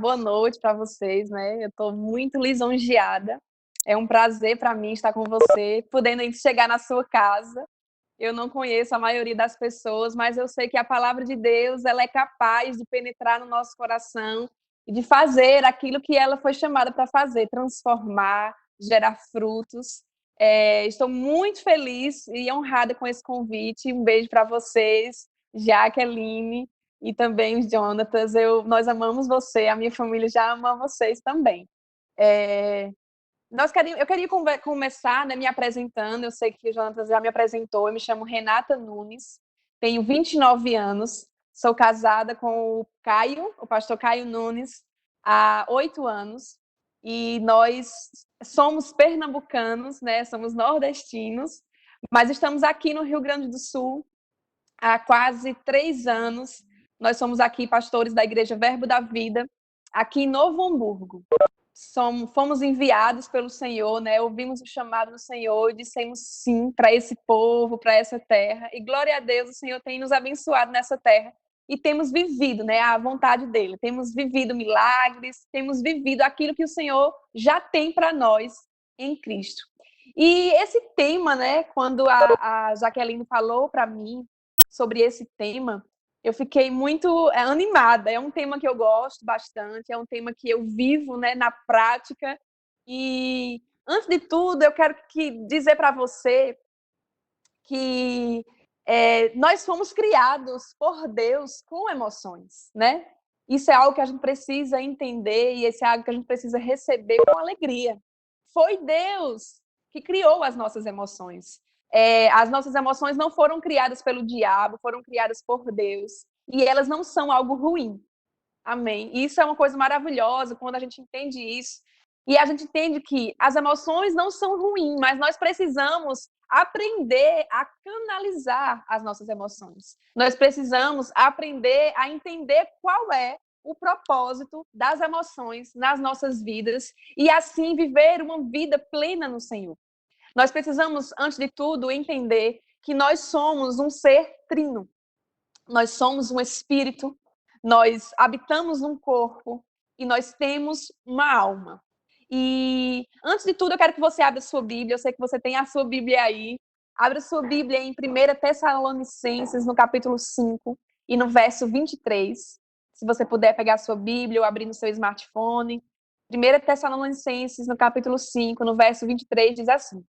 boa noite para vocês, né? Eu estou muito lisonjeada. É um prazer para mim estar com você, podendo chegar na sua casa. Eu não conheço a maioria das pessoas, mas eu sei que a palavra de Deus, ela é capaz de penetrar no nosso coração e de fazer aquilo que ela foi chamada para fazer, transformar, gerar frutos. Estou muito feliz e honrada com esse convite. Um beijo para vocês, Jaqueline e também os Jonatas. Nós amamos você, a minha família já ama vocês também. Eu queria começar, né, me apresentando. Eu sei que o Jonatas já me apresentou. Eu me chamo Renata Nunes, tenho 29 anos, sou casada com o Caio, o pastor Caio Nunes, há 8 anos. E nós somos pernambucanos, né, somos nordestinos, mas estamos aqui no Rio Grande do Sul há quase 3 anos. Nós somos aqui pastores da Igreja Verbo da Vida, aqui em Novo Hamburgo. Fomos enviados pelo Senhor, né? Ouvimos o chamado do Senhor e dissemos sim para esse povo, para essa terra. E glória a Deus, o Senhor tem nos abençoado nessa terra e temos vivido, né, a vontade dele. Temos vivido milagres, temos vivido aquilo que o Senhor já tem para nós em Cristo. E esse tema, né, quando a Jaqueline falou para mim sobre esse tema, eu fiquei muito animada. É um tema que eu gosto bastante, é um tema que eu vivo, né, na prática. E, antes de tudo, eu quero dizer para você que nós fomos criados por Deus com emoções, né? Isso é algo que a gente precisa entender e isso é algo que a gente precisa receber com alegria. Foi Deus que criou as nossas emoções. As nossas emoções não foram criadas pelo diabo, foram criadas por Deus. E elas não são algo ruim. Amém. E isso é uma coisa maravilhosa quando a gente entende isso. E a gente entende que as emoções não são ruins, mas nós precisamos aprender a canalizar as nossas emoções. Nós precisamos aprender a entender qual é o propósito das emoções nas nossas vidas e assim viver uma vida plena no Senhor. Nós precisamos, antes de tudo, entender que nós somos um ser trino. Nós somos um espírito, nós habitamos num corpo e nós temos uma alma. E, antes de tudo, eu quero que você abra a sua Bíblia. Eu sei que você tem a sua Bíblia aí. Abra a sua Bíblia em 1 Tessalonicenses, no capítulo 5 e no verso 23. Se você puder pegar a sua Bíblia ou abrir no seu smartphone. 1 Tessalonicenses, no capítulo 5, no verso 23, diz assim: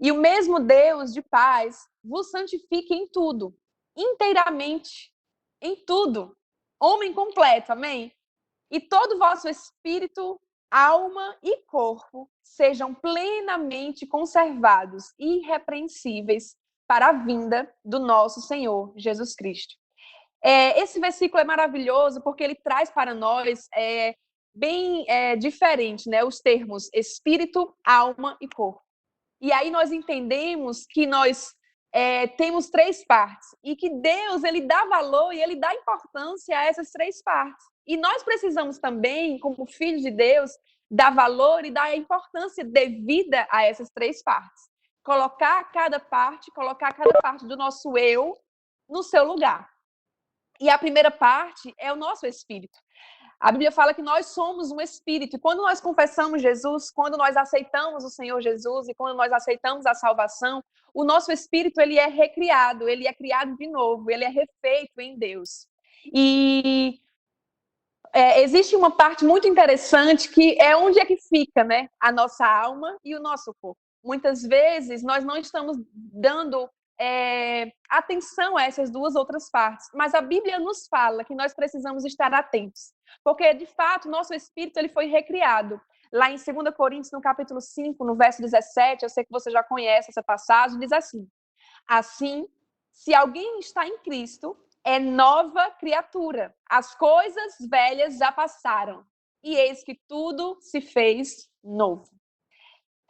E o mesmo Deus de paz vos santifique em tudo, inteiramente, em tudo. Homem completo, amém? E todo o vosso espírito, alma e corpo sejam plenamente conservados e irrepreensíveis para a vinda do nosso Senhor Jesus Cristo. Esse versículo é maravilhoso porque ele traz para nós bem diferente, né, os termos espírito, alma e corpo. E aí nós entendemos que nós temos 3 partes e que Deus, ele dá valor e ele dá importância a essas 3 partes. E nós precisamos também, como filhos de Deus, dar valor e dar importância devida a essas 3 partes. Colocar cada parte do nosso eu no seu lugar. E a primeira parte é o nosso espírito. A Bíblia fala que nós somos um espírito. E quando nós confessamos Jesus, quando nós aceitamos o Senhor Jesus e quando nós aceitamos a salvação, o nosso espírito, ele é recriado, ele é criado de novo, ele é refeito em Deus. E existe uma parte muito interessante que é onde é que fica, né, a nossa alma e o nosso corpo. Muitas vezes nós não estamos dando atenção a essas 2 outras partes, mas a Bíblia nos fala que nós precisamos estar atentos, porque de fato nosso espírito ele foi recriado. Lá em 2 Coríntios, no capítulo 5, no verso 17, eu sei que você já conhece essa passagem, diz assim: Assim, se alguém está em Cristo, é nova criatura. As coisas velhas já passaram, e eis que tudo se fez novo.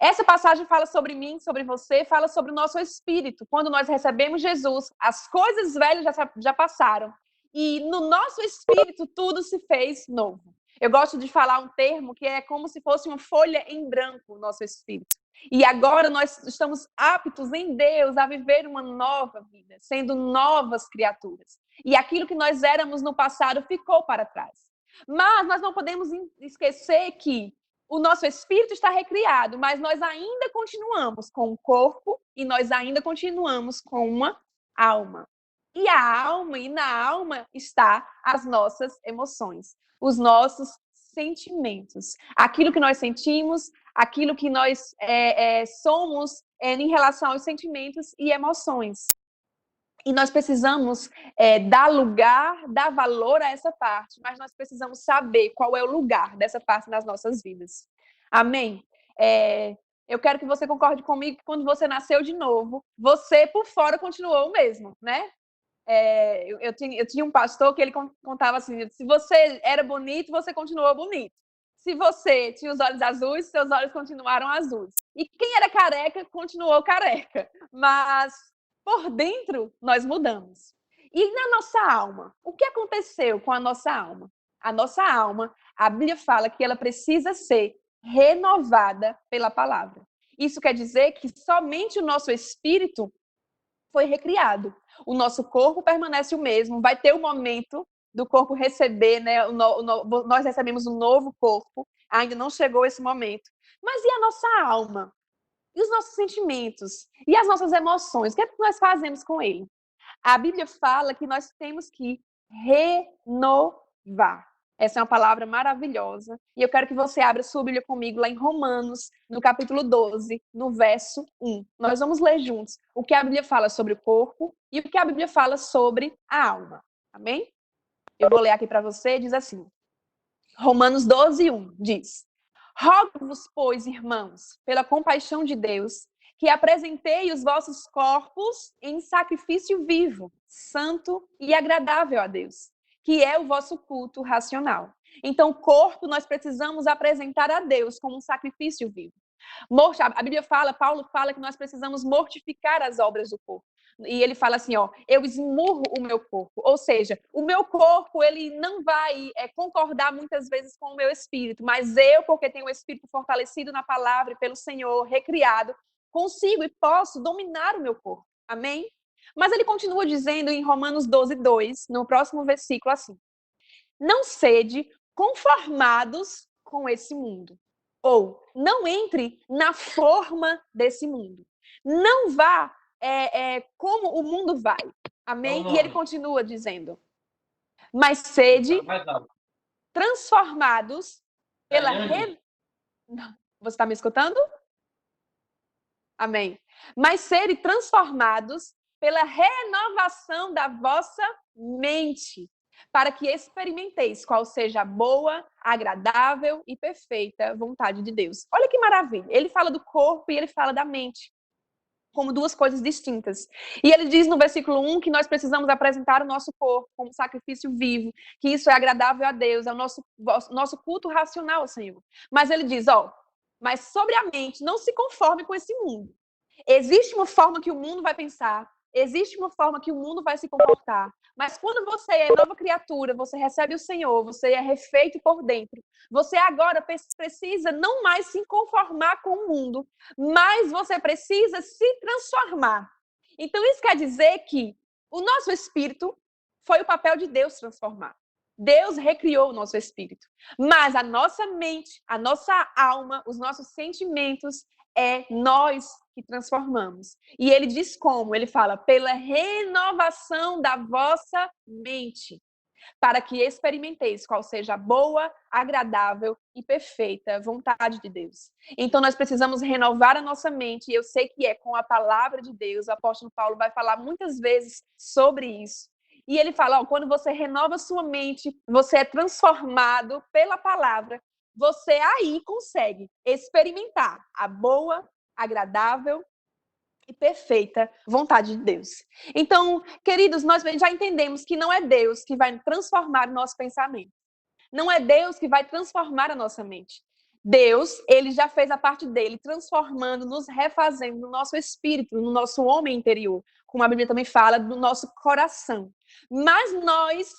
Essa passagem fala sobre mim, sobre você, fala sobre o nosso espírito. Quando nós recebemos Jesus, as coisas velhas já passaram. E no nosso espírito, tudo se fez novo. Eu gosto de falar um termo que é como se fosse uma folha em branco, o nosso espírito. E agora nós estamos aptos em Deus a viver uma nova vida, sendo novas criaturas. E aquilo que nós éramos no passado ficou para trás. Mas nós não podemos esquecer que o nosso espírito está recriado, mas nós ainda continuamos com um corpo e nós ainda continuamos com uma alma. E na alma está as nossas emoções, os nossos sentimentos, aquilo que nós sentimos, aquilo que nós somos em relação aos sentimentos e emoções. E nós precisamos dar lugar, dar valor a essa parte, mas nós precisamos saber qual é o lugar dessa parte nas nossas vidas. Amém? Eu quero que você concorde comigo que quando você nasceu de novo, você por fora continuou o mesmo, né? Eu tinha um pastor que ele contava assim, se você era bonito, você continuou bonito. Se você tinha os olhos azuis, seus olhos continuaram azuis. E quem era careca, continuou careca. Mas por dentro, nós mudamos. E na nossa alma? O que aconteceu com a nossa alma? A nossa alma, a Bíblia fala que ela precisa ser renovada pela palavra. Isso quer dizer que somente o nosso espírito foi recriado. O nosso corpo permanece o mesmo, vai ter o momento do corpo receber, né? Nós recebemos um novo corpo, ainda não chegou esse momento. Mas e a nossa alma? E os nossos sentimentos? E as nossas emoções? O que é que nós fazemos com ele? A Bíblia fala que nós temos que renovar. Essa é uma palavra maravilhosa. E eu quero que você abra sua Bíblia comigo lá em Romanos, no capítulo 12, no verso 1. Nós vamos ler juntos o que a Bíblia fala sobre o corpo e o que a Bíblia fala sobre a alma. Amém? Eu vou ler aqui para você, diz assim. Romanos 12, 1 diz: Rogo-vos, pois, irmãos, pela compaixão de Deus, que apresentei os vossos corpos em sacrifício vivo, santo e agradável a Deus, que é o vosso culto racional. Então, o corpo nós precisamos apresentar a Deus como um sacrifício vivo. A Bíblia fala, Paulo fala que nós precisamos mortificar as obras do corpo. E ele fala assim, ó, eu esmurro o meu corpo. Ou seja, o meu corpo, ele não vai concordar muitas vezes com o meu espírito, mas eu, porque tenho o espírito fortalecido na palavra e pelo Senhor, recriado, consigo e posso dominar o meu corpo. Amém? Mas ele continua dizendo em Romanos 12, 2, no próximo versículo assim, não sede conformados com esse mundo. Ou não entre na forma desse mundo. Não vá como o mundo vai. Amém? E ele continua dizendo, mas sede transformados pela... Você está me escutando? Amém. Mas sede transformados pela renovação da vossa mente, para que experimenteis qual seja a boa, agradável e perfeita vontade de Deus. Olha que maravilha. Ele fala do corpo e ele fala da mente, como duas coisas distintas. E ele diz no versículo 1 que nós precisamos apresentar o nosso corpo como sacrifício vivo, que isso é agradável a Deus, é o nosso culto racional ao Senhor. Mas ele diz, mas sobre a mente, não se conforme com esse mundo. Existe uma forma que o mundo vai pensar, existe uma forma que o mundo vai se comportar, mas quando você é nova criatura, você recebe o Senhor, você é refeito por dentro, você agora precisa não mais se conformar com o mundo, mas você precisa se transformar. Então isso quer dizer que o nosso espírito foi o papel de Deus transformar. Deus recriou o nosso espírito, mas a nossa mente, a nossa alma, os nossos sentimentos, é nós que transformamos. E ele diz como? Ele fala, pela renovação da vossa mente, para que experimenteis qual seja a boa, agradável e perfeita vontade de Deus. Então, nós precisamos renovar a nossa mente, e eu sei que é com a palavra de Deus, o apóstolo Paulo vai falar muitas vezes sobre isso. E ele fala, quando você renova sua mente, você é transformado pela palavra, você aí consegue experimentar a boa, agradável e perfeita vontade de Deus. Então, queridos, nós já entendemos que não é Deus que vai transformar o nosso pensamento. Não é Deus que vai transformar a nossa mente. Deus, ele já fez a parte dele, transformando, nos refazendo no nosso espírito, no nosso homem interior. Como a Bíblia também fala, do nosso coração. Mas nós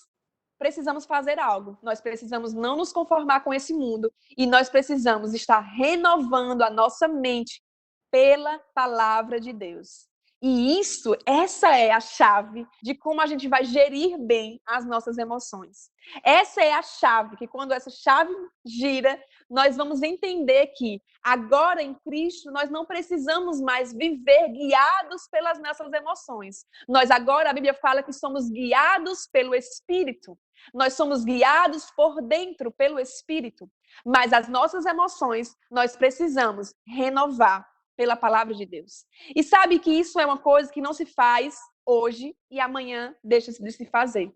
precisamos fazer algo. Nós precisamos não nos conformar com esse mundo e nós precisamos estar renovando a nossa mente pela palavra de Deus. E essa é a chave de como a gente vai gerir bem as nossas emoções. Essa é a chave, que quando essa chave gira, nós vamos entender que agora em Cristo nós não precisamos mais viver guiados pelas nossas emoções. Nós agora, a Bíblia fala que somos guiados pelo Espírito. Nós somos guiados por dentro pelo Espírito. Mas as nossas emoções, nós precisamos renovar pela palavra de Deus. E sabe que isso é uma coisa que não se faz hoje e amanhã deixa de se fazer.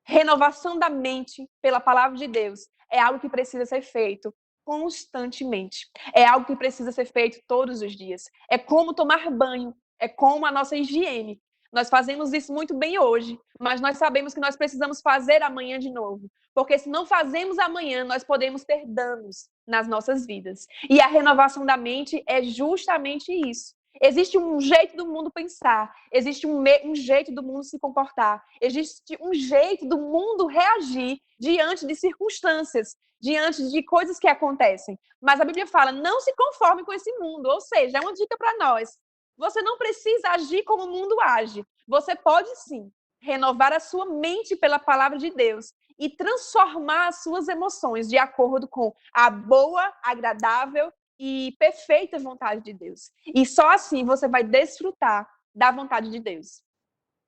Renovação da mente pela palavra de Deus é algo que precisa ser feito constantemente. É algo que precisa ser feito todos os dias. É como tomar banho, é como a nossa higiene. Nós fazemos isso muito bem hoje, mas nós sabemos que nós precisamos fazer amanhã de novo. Porque se não fazemos amanhã, nós podemos ter danos nas nossas vidas. E a renovação da mente é justamente isso. Existe um jeito do mundo pensar, existe um jeito do mundo se comportar, existe um jeito do mundo reagir diante de circunstâncias, diante de coisas que acontecem. Mas a Bíblia fala, não se conforme com esse mundo, ou seja, é uma dica para nós. Você não precisa agir como o mundo age. Você pode sim renovar a sua mente pela palavra de Deus e transformar as suas emoções de acordo com a boa, agradável e perfeita vontade de Deus. E só assim você vai desfrutar da vontade de Deus.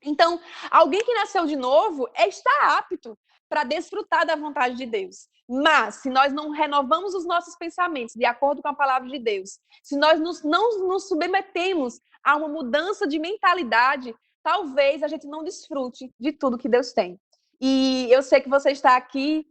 Então, alguém que nasceu de novo está apto para desfrutar da vontade de Deus. Mas, se nós não renovamos os nossos pensamentos de acordo com a palavra de Deus, se nós não nos submetemos a uma mudança de mentalidade, talvez a gente não desfrute de tudo que Deus tem. E eu sei que você está aqui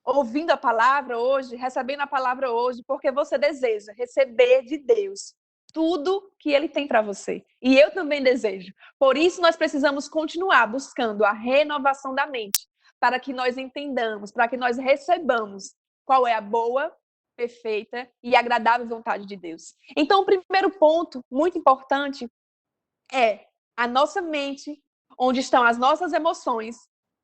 ouvindo a palavra hoje, recebendo a palavra hoje, porque você deseja receber de Deus tudo que Ele tem para você. E eu também desejo. Por isso, nós precisamos continuar buscando a renovação da mente, para que nós entendamos, para que nós recebamos qual é a boa, perfeita e agradável vontade de Deus. Então, o primeiro ponto, muito importante, é a nossa mente, onde estão as nossas emoções,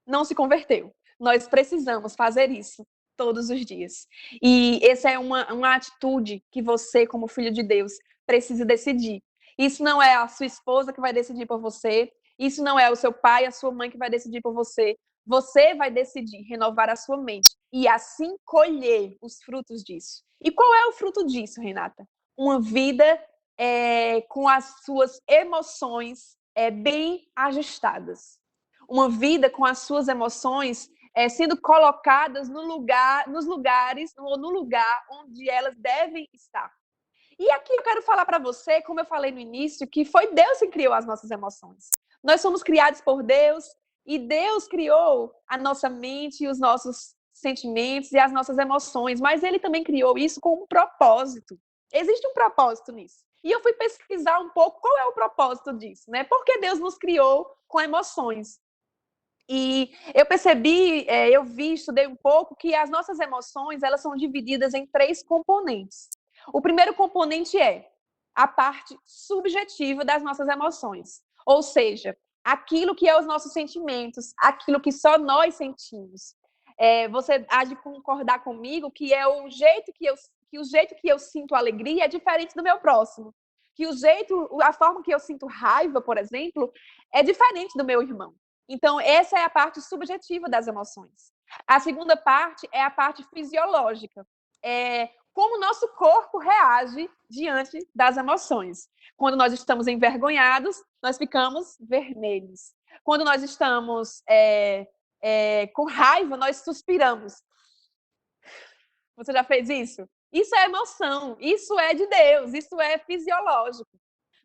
não se converteu. Nós precisamos fazer isso todos os dias. E essa é uma atitude que você, como filho de Deus, precisa decidir. Isso não é a sua esposa que vai decidir por você, isso não é o seu pai, a sua mãe que vai decidir por você. Você vai decidir renovar a sua mente e assim colher os frutos disso. E qual é o fruto disso, Renata? Uma vida com as suas emoções bem ajustadas. Uma vida com as suas emoções sendo colocadas no lugares onde elas devem estar. E aqui eu quero falar para você, como eu falei no início, que foi Deus que criou as nossas emoções. Nós somos criados por Deus e Deus criou a nossa mente e os nossos sentimentos e as nossas emoções, mas Ele também criou isso com um propósito. Existe um propósito nisso. E eu fui pesquisar um pouco qual é o propósito disso, né? Porque Deus nos criou com emoções. E eu percebi, eu vi, estudei um pouco que as nossas emoções, elas são divididas em 3 componentes. O primeiro componente é a parte subjetiva das nossas emoções, ou seja, aquilo que é os nossos sentimentos, aquilo que só nós sentimos. Você há de concordar comigo que é o jeito que eu sinto alegria é diferente do meu próximo. Que a forma que eu sinto raiva, por exemplo, é diferente do meu irmão. Então, essa é a parte subjetiva das emoções. A segunda parte é a parte fisiológica. Como o nosso corpo reage diante das emoções. Quando nós estamos envergonhados, nós ficamos vermelhos. Quando nós estamos com raiva, nós suspiramos. Você já fez isso? Isso é emoção, isso é de Deus, isso é fisiológico.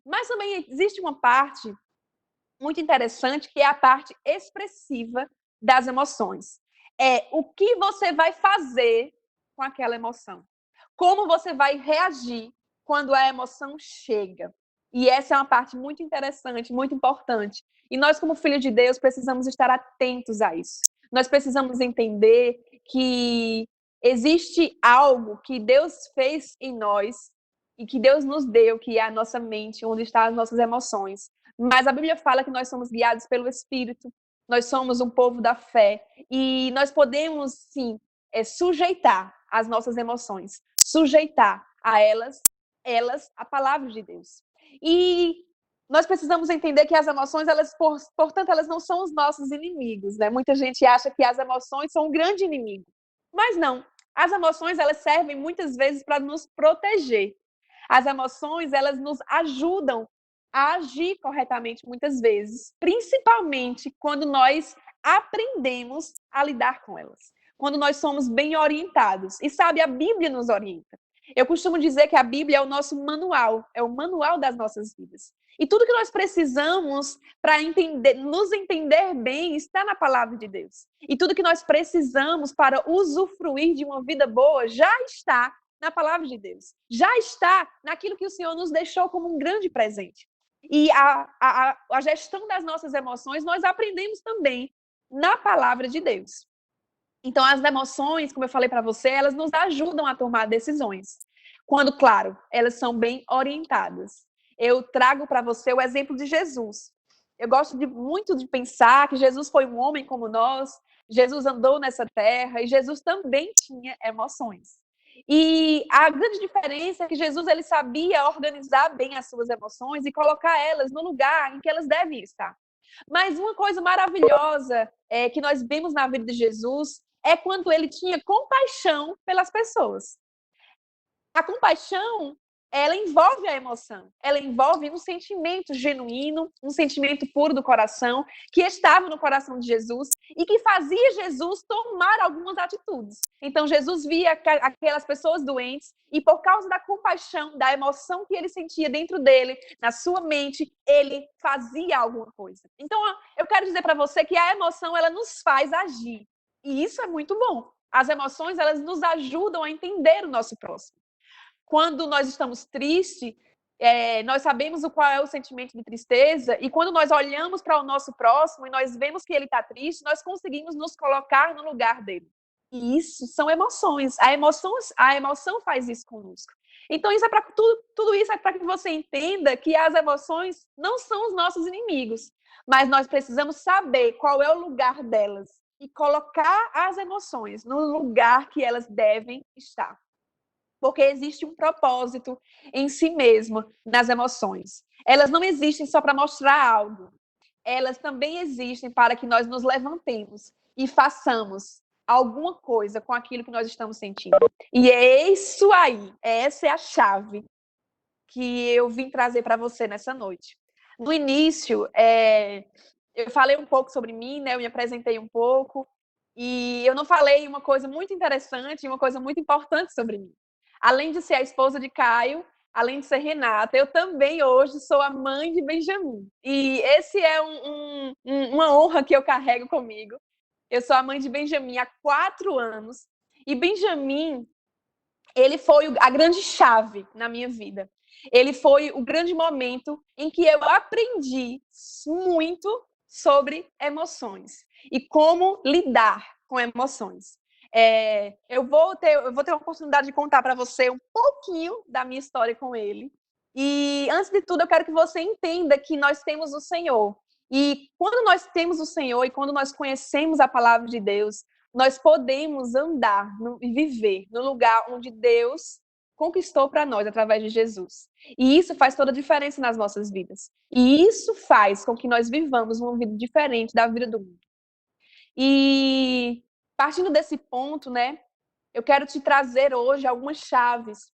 Mas também existe uma parte muito interessante, que é a parte expressiva das emoções. É o que você vai fazer com aquela emoção. Como você vai reagir quando a emoção chega. E essa é uma parte muito interessante, muito importante. E nós, como filhos de Deus, precisamos estar atentos a isso. Nós precisamos entender que existe algo que Deus fez em nós e que Deus nos deu, que é a nossa mente, onde estão as nossas emoções. Mas a Bíblia fala que nós somos guiados pelo Espírito, nós somos um povo da fé e nós podemos, sim, sujeitar as nossas emoções, sujeitar a elas a palavra de Deus. E nós precisamos entender que as emoções, portanto, elas não são os nossos inimigos, né? Muita gente acha que as emoções são um grande inimigo, mas não. As emoções, elas servem muitas vezes para nos proteger. As emoções, elas nos ajudam a agir corretamente muitas vezes, principalmente quando nós aprendemos a lidar com elas, quando nós somos bem orientados. E sabe, a Bíblia nos orienta. Eu costumo dizer que a Bíblia é o nosso manual, é o manual das nossas vidas. E tudo que nós precisamos para nos entender bem está na palavra de Deus. E tudo que nós precisamos para usufruir de uma vida boa já está na palavra de Deus. Já está naquilo que o Senhor nos deixou como um grande presente. E a gestão das nossas emoções nós aprendemos também na palavra de Deus. Então, as emoções, como eu falei para você, elas nos ajudam a tomar decisões. Quando, claro, elas são bem orientadas. Eu trago para você o exemplo de Jesus. Eu gosto muito de pensar que Jesus foi um homem como nós, Jesus andou nessa terra e Jesus também tinha emoções. E a grande diferença é que Jesus ele sabia organizar bem as suas emoções e colocar elas no lugar em que elas devem estar. Mas uma coisa maravilhosa que nós vemos na vida de Jesus é quando ele tinha compaixão pelas pessoas. A compaixão, ela envolve a emoção, ela envolve um sentimento genuíno, um sentimento puro do coração, que estava no coração de Jesus e que fazia Jesus tomar algumas atitudes. Então, Jesus via aquelas pessoas doentes e, por causa da compaixão, da emoção que ele sentia dentro dele, na sua mente, ele fazia alguma coisa. Então, eu quero dizer para você que a emoção, ela nos faz agir. E isso é muito bom. As emoções, elas nos ajudam a entender o nosso próximo. Quando nós estamos tristes, nós sabemos qual é o sentimento de tristeza, e quando nós olhamos para o nosso próximo e nós vemos que ele está triste, nós conseguimos nos colocar no lugar dele. E isso são emoções. A emoção faz isso conosco. Então, isso é para tudo isso é para que você entenda que as emoções não são os nossos inimigos, mas nós precisamos saber qual é o lugar delas e colocar as emoções no lugar que elas devem estar. Porque existe um propósito em si mesmo nas emoções. Elas não existem só para mostrar algo. Elas também existem para que nós nos levantemos e façamos alguma coisa com aquilo que nós estamos sentindo. E é isso aí, essa é a chave que eu vim trazer para você nessa noite. No início, eu falei um pouco sobre mim, né? Eu me apresentei um pouco, e eu não falei uma coisa muito interessante, uma coisa muito importante sobre mim. Além de ser a esposa de Caio, além de ser Renata, eu também hoje sou a mãe de Benjamin. E esse é uma honra que eu carrego comigo. Eu sou a mãe de Benjamin há 4 anos. E Benjamin, ele foi a grande chave na minha vida. Ele foi o grande momento em que eu aprendi muito sobre emoções e como lidar com emoções. Eu vou ter a oportunidade de contar para você um pouquinho da minha história com ele. E, antes de tudo, eu quero que você entenda que nós temos o Senhor. E quando nós temos o Senhor e quando nós conhecemos a palavra de Deus, nós podemos andar e viver no lugar onde Deus conquistou para nós através de Jesus. E isso faz toda a diferença nas nossas vidas. E isso faz com que nós vivamos uma vida diferente da vida do mundo. E partindo desse ponto, né, eu quero te trazer hoje algumas chaves,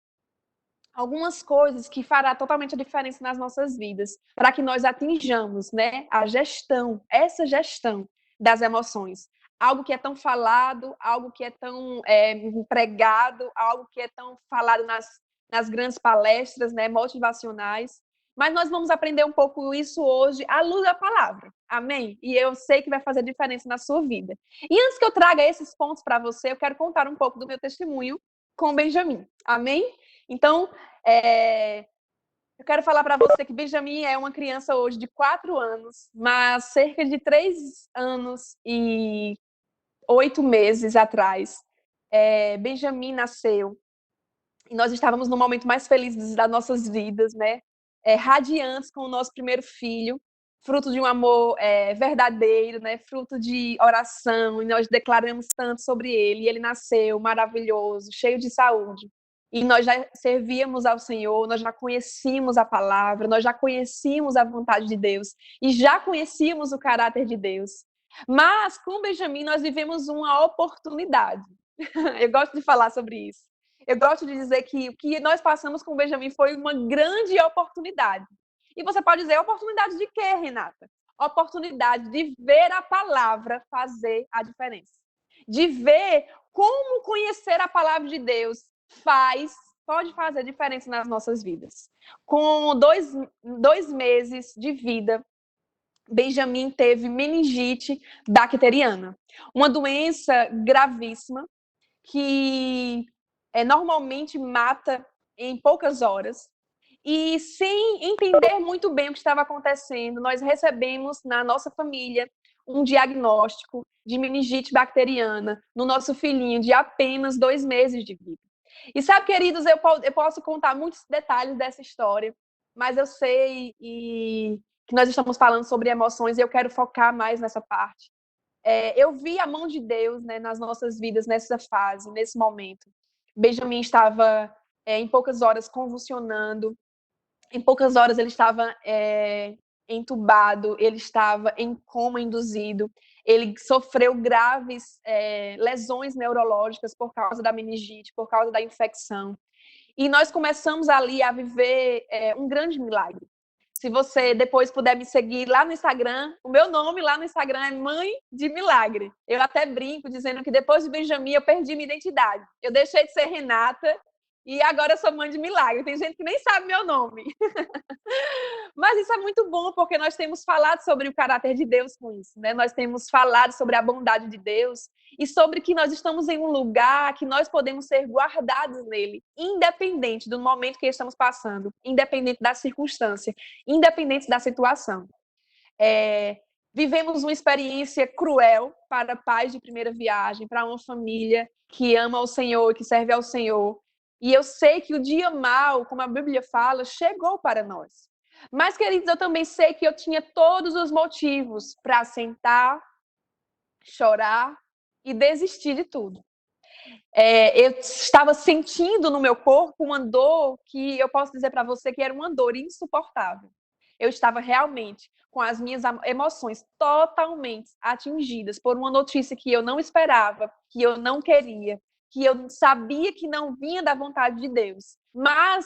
algumas coisas que fará totalmente a diferença nas nossas vidas, para que nós atinjamos, né, essa gestão das emoções. Algo que é tão falado, algo que é tão pregado, algo que é tão falado nas grandes palestras, né, motivacionais. Mas nós vamos aprender um pouco isso hoje à luz da palavra. Amém? E eu sei que vai fazer diferença na sua vida. E antes que eu traga esses pontos para você, eu quero contar um pouco do meu testemunho com o Benjamin. Amém? Então, eu quero falar para você que Benjamin é uma criança hoje de 4 anos, mas cerca de 3 anos e 8 meses atrás, Benjamin nasceu. E nós estávamos no momento mais feliz das nossas vidas, né? Radiantes com o nosso primeiro filho, fruto de um amor verdadeiro, né? Fruto de oração, e nós declaramos tanto sobre ele. E ele nasceu maravilhoso, cheio de saúde. E nós já servíamos ao Senhor, nós já conhecíamos a palavra, nós já conhecíamos a vontade de Deus e já conhecíamos o caráter de Deus. Mas com Benjamim nós vivemos uma oportunidade. Eu gosto de falar sobre isso. Eu gosto de dizer que o que nós passamos com o Benjamin foi uma grande oportunidade. E você pode dizer, oportunidade de quê, Renata? Oportunidade de ver a palavra fazer a diferença. De ver como conhecer a palavra de Deus pode fazer diferença nas nossas vidas. Com dois meses de vida, Benjamin teve meningite bacteriana, uma doença gravíssima que normalmente mata em poucas horas. E sem entender muito bem o que estava acontecendo, nós recebemos na nossa família um diagnóstico de meningite bacteriana no nosso filhinho de apenas 2 meses de vida. E sabe, queridos, eu posso contar muitos detalhes dessa história, mas eu sei que nós estamos falando sobre emoções e eu quero focar mais nessa parte. Eu vi a mão de Deus, né, nas nossas vidas nessa fase, nesse momento. Benjamin estava em poucas horas convulsionando, em poucas horas ele estava entubado, ele estava em coma induzido, ele sofreu graves lesões neurológicas por causa da meningite, por causa da infecção. E nós começamos ali a viver um grande milagre. Se você depois puder me seguir lá no Instagram, o meu nome lá no Instagram é Mãe de Milagre. Eu até brinco dizendo que depois de Benjamin eu perdi minha identidade. Eu deixei de ser Renata e agora eu sou Mãe de Milagre. Tem gente que nem sabe meu nome. Mas isso é muito bom, porque nós temos falado sobre o caráter de Deus com isso, né? Nós temos falado sobre a bondade de Deus e sobre que nós estamos em um lugar que nós podemos ser guardados nele, independente do momento que estamos passando, independente da circunstância, independente da situação. Vivemos uma experiência cruel para pais de primeira viagem, para uma família que ama o Senhor, que serve ao Senhor. E eu sei que o dia mau, como a Bíblia fala, chegou para nós. Mas, queridos, eu também sei que eu tinha todos os motivos para sentar, chorar e desistir de tudo. Eu estava sentindo no meu corpo uma dor que eu posso dizer para você que era uma dor insuportável. Eu estava realmente com as minhas emoções totalmente atingidas por uma notícia que eu não esperava, que eu não queria, que eu sabia que não vinha da vontade de Deus. Mas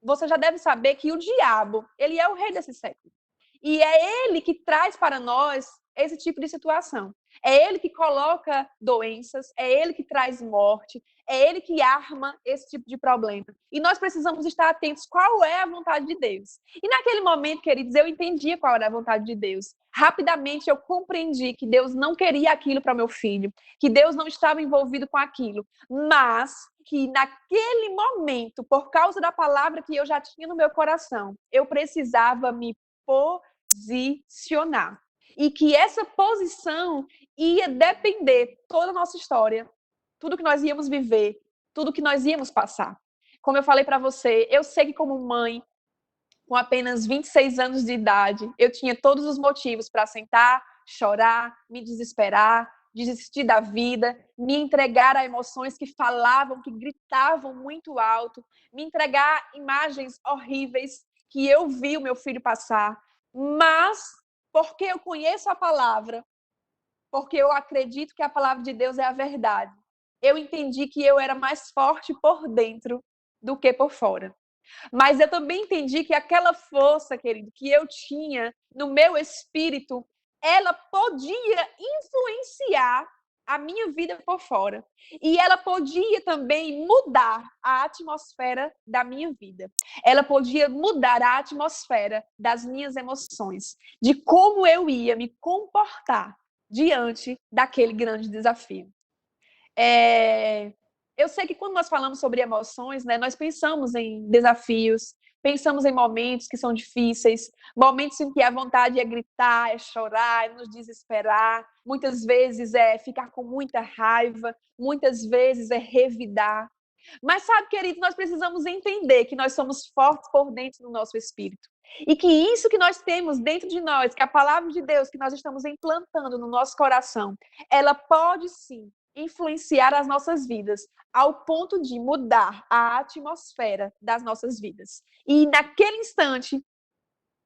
você já deve saber que o diabo, ele é o rei desse século. E é ele que traz para nós esse tipo de situação. É ele que coloca doenças, é ele que traz morte, é ele que arma esse tipo de problema. E nós precisamos estar atentos qual é a vontade de Deus. E naquele momento, queridos, eu entendia qual era a vontade de Deus. Rapidamente eu compreendi que Deus não queria aquilo para meu filho, que Deus não estava envolvido com aquilo, mas que naquele momento, por causa da palavra que eu já tinha no meu coração, eu precisava me posicionar. E que essa posição ia depender toda a nossa história, tudo que nós íamos viver, tudo que nós íamos passar. Como eu falei para você, eu sei que como mãe, com apenas 26 anos de idade, eu tinha todos os motivos para sentar, chorar, me desesperar, desistir da vida, me entregar a emoções que falavam, que gritavam muito alto, me entregar imagens horríveis que eu vi o meu filho passar. Mas, porque eu conheço a palavra, porque eu acredito que a palavra de Deus é a verdade, eu entendi que eu era mais forte por dentro do que por fora. Mas eu também entendi que aquela força, querido, que eu tinha no meu espírito, ela podia influenciar a minha vida por fora. E ela podia também mudar a atmosfera da minha vida. Ela podia mudar a atmosfera das minhas emoções, de como eu ia me comportar diante daquele grande desafio. Eu sei que quando nós falamos sobre emoções, né, nós pensamos em desafios, pensamos em momentos que são difíceis, momentos em que a vontade é gritar, é chorar, é nos desesperar, muitas vezes é ficar com muita raiva, muitas vezes é revidar. Mas sabe, querido, nós precisamos entender que nós somos fortes por dentro do nosso espírito. E que isso que nós temos dentro de nós, que a palavra de Deus que nós estamos implantando no nosso coração, ela pode sim influenciar as nossas vidas, ao ponto de mudar a atmosfera das nossas vidas. E naquele instante,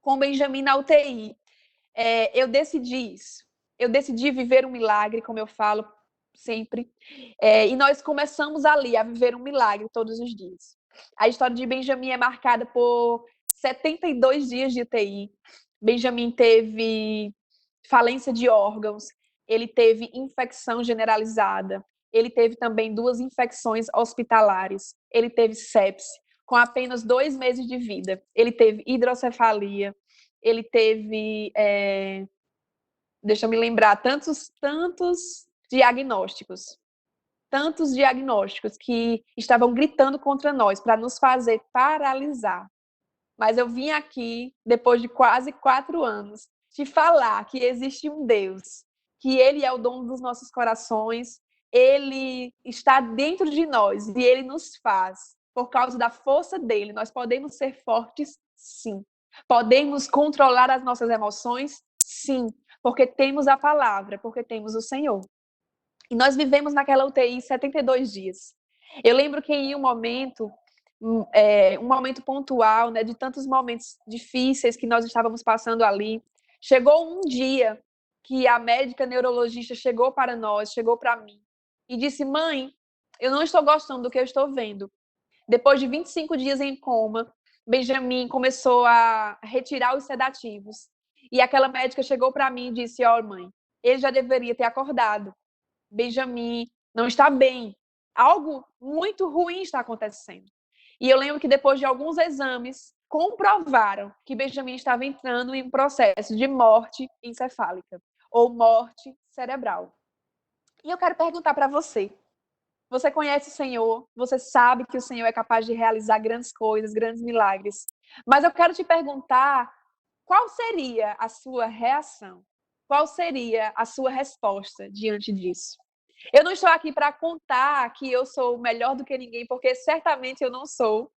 com Benjamin na UTI, eu decidi isso. Eu decidi viver um milagre, como eu falo sempre. E nós começamos ali a viver um milagre todos os dias. A história de Benjamin é marcada por 72 dias de UTI. Benjamin teve falência de órgãos, ele teve infecção generalizada, ele teve também 2 infecções hospitalares, ele teve sepse, com apenas 2 meses de vida. Ele teve hidrocefalia, ele teve, deixa eu me lembrar, tantos diagnósticos que estavam gritando contra nós para nos fazer paralisar. Mas eu vim aqui, depois de quase 4 anos, te falar que existe um Deus, que Ele é o dono dos nossos corações, Ele está dentro de nós e Ele nos faz. Por causa da força dEle, nós podemos ser fortes, sim. Podemos controlar as nossas emoções, sim. Porque temos a palavra, porque temos o Senhor. E nós vivemos naquela UTI 72 dias. Eu lembro que em um momento pontual, né, de tantos momentos difíceis que nós estávamos passando ali, chegou um dia que a médica neurologista chegou para nós, chegou para mim e disse: mãe, eu não estou gostando do que eu estou vendo. Depois de 25 dias em coma, Benjamin começou a retirar os sedativos. E aquela médica chegou para mim e disse: ó, mãe, ele já deveria ter acordado. Benjamin não está bem. Algo muito ruim está acontecendo. E eu lembro que depois de alguns exames, comprovaram que Benjamin estava entrando em um processo de morte encefálica ou morte cerebral. E eu quero perguntar para você. Você conhece o Senhor, você sabe que o Senhor é capaz de realizar grandes coisas, grandes milagres. Mas eu quero te perguntar, qual seria a sua reação? Qual seria a sua resposta diante disso? Eu não estou aqui para contar que eu sou melhor do que ninguém, porque certamente eu não sou.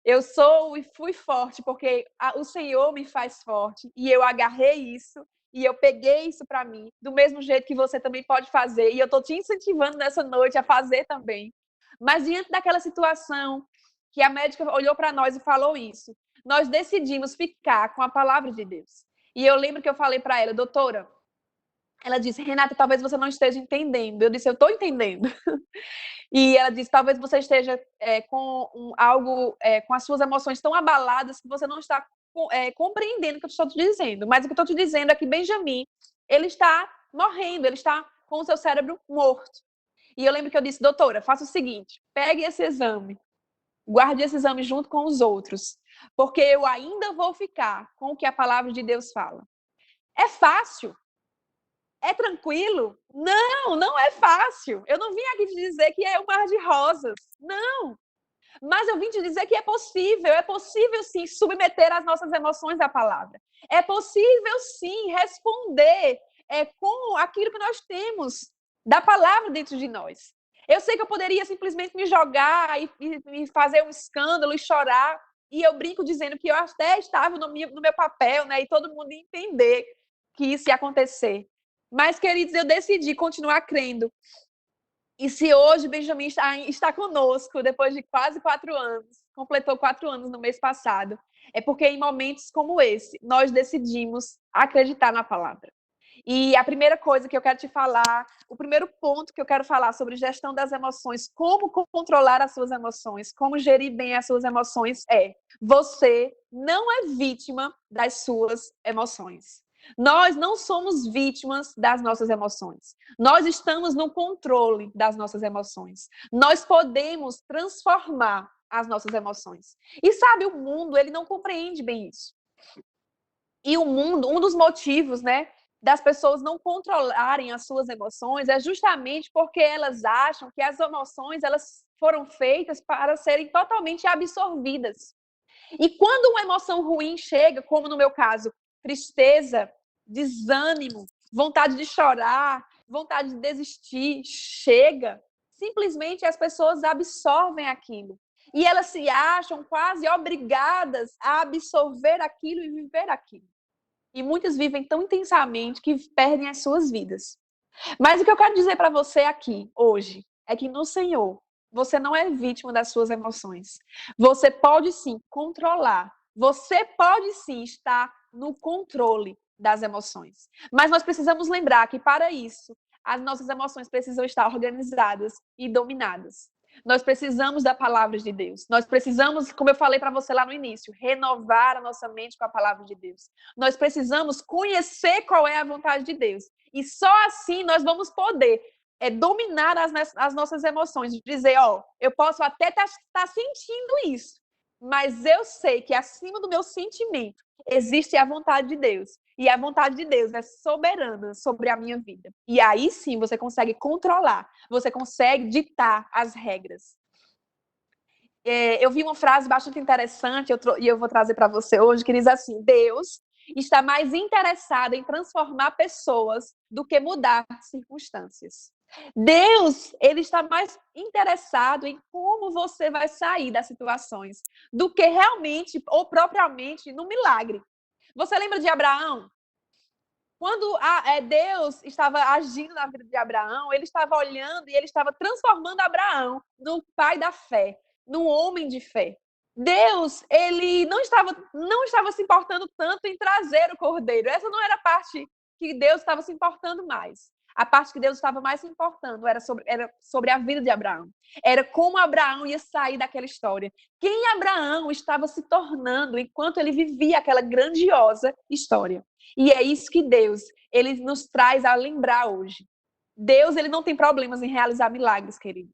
Eu sou e fui forte, porque o Senhor me faz forte, e eu agarrei isso, e eu peguei isso para mim, do mesmo jeito que você também pode fazer, e eu estou te incentivando nessa noite a fazer também. Mas diante daquela situação, que a médica olhou para nós e falou isso, nós decidimos ficar com a palavra de Deus. E eu lembro que eu falei para ela: doutora, ela disse: Renata, talvez você não esteja entendendo. Eu disse: eu estou entendendo. E ela disse: talvez você esteja com as suas emoções tão abaladas que você não está compreendendo o que eu estou te dizendo. Mas o que eu estou te dizendo é que Benjamin, ele está morrendo, ele está com o seu cérebro morto. E eu lembro que eu disse: doutora, faça o seguinte, pegue esse exame, guarde esse exame junto com os outros, porque eu ainda vou ficar com o que a palavra de Deus fala. É fácil? É tranquilo? Não, não é fácil. Eu não vim aqui te dizer que é um mar de rosas. Não. Mas eu vim te dizer que é possível sim submeter as nossas emoções à palavra. É possível sim responder com aquilo que nós temos da palavra dentro de nós. Eu sei que eu poderia simplesmente me jogar e fazer um escândalo e chorar. E eu brinco dizendo que eu até estava no meu papel, né? E todo mundo ia entender que isso ia acontecer. Mas, queridos, eu decidi continuar crendo. E se hoje Benjamin está conosco, depois de quase 4 anos, completou 4 anos no mês passado, é porque em momentos como esse, nós decidimos acreditar na palavra. E a primeira coisa que eu quero te falar, o primeiro ponto que eu quero falar sobre gestão das emoções, como controlar as suas emoções, como gerir bem as suas emoções você não é vítima das suas emoções. Nós não somos vítimas das nossas emoções. Nós estamos no controle das nossas emoções. Nós podemos transformar as nossas emoções. E sabe, o mundo, ele não compreende bem isso. E o mundo, um dos motivos, né, das pessoas não controlarem as suas emoções é justamente porque elas acham que as emoções, elas foram feitas para serem totalmente absorvidas. E quando uma emoção ruim chega, como no meu caso, tristeza, desânimo, vontade de chorar, vontade de desistir, chega, simplesmente as pessoas absorvem aquilo. E elas se acham quase obrigadas a absorver aquilo e viver aquilo. E muitas vivem tão intensamente que perdem as suas vidas. Mas o que eu quero dizer para você aqui, hoje, é que no Senhor, você não é vítima das suas emoções. Você pode sim controlar. Você pode sim estar no controle das emoções. Mas nós precisamos lembrar que, para isso, as nossas emoções precisam estar organizadas e dominadas. Nós precisamos da palavra de Deus. Nós precisamos, como eu falei para você lá no início, renovar a nossa mente com a palavra de Deus. Nós precisamos conhecer qual é a vontade de Deus. E só assim nós vamos poder dominar as nossas emoções. Dizer, ó, eu posso até estar sentindo isso, mas eu sei que acima do meu sentimento existe a vontade de Deus. E a vontade de Deus é soberana sobre a minha vida. E aí sim você consegue controlar, você consegue ditar as regras. Eu vi uma frase bastante interessante e eu vou trazer para você hoje, que diz assim: Deus está mais interessado em transformar pessoas do que mudar circunstâncias. Deus, ele está mais interessado em como você vai sair das situações do que realmente ou propriamente no milagre. Você lembra de Abraão? Quando Deus estava agindo na vida de Abraão, ele estava olhando e ele estava transformando Abraão no pai da fé, no homem de fé. Deus, ele não estava se importando tanto em trazer o cordeiro. Essa não era a parte que Deus estava se importando mais. A parte que Deus estava mais se importando era sobre a vida de Abraão. Era como Abraão ia sair daquela história. Quem Abraão estava se tornando enquanto ele vivia aquela grandiosa história. E é isso que Deus, ele nos traz a lembrar hoje. Deus, ele não tem problemas em realizar milagres, querido.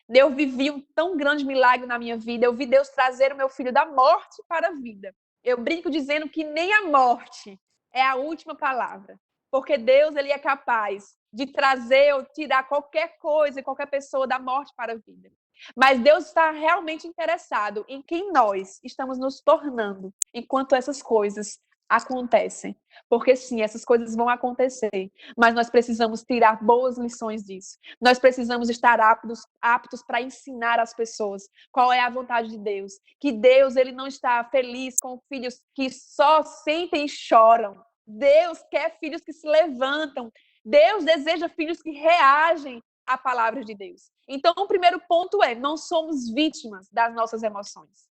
Eu vivi um tão grande milagre na minha vida. Eu vi Deus trazer o meu filho da morte para a vida. Eu brinco dizendo que nem a morte é a última palavra. Porque Deus, ele é capaz de trazer ou tirar qualquer coisa, qualquer pessoa da morte para a vida. Mas Deus está realmente interessado em quem nós estamos nos tornando enquanto essas coisas acontecem. Porque sim, essas coisas vão acontecer, mas nós precisamos tirar boas lições disso. Nós precisamos estar aptos para ensinar as pessoas qual é a vontade de Deus. Que Deus, ele não está feliz com filhos que só sentem e choram. Deus quer filhos que se levantam. Deus deseja filhos que reagem à palavra de Deus. Então, o primeiro ponto é: não somos vítimas das nossas emoções.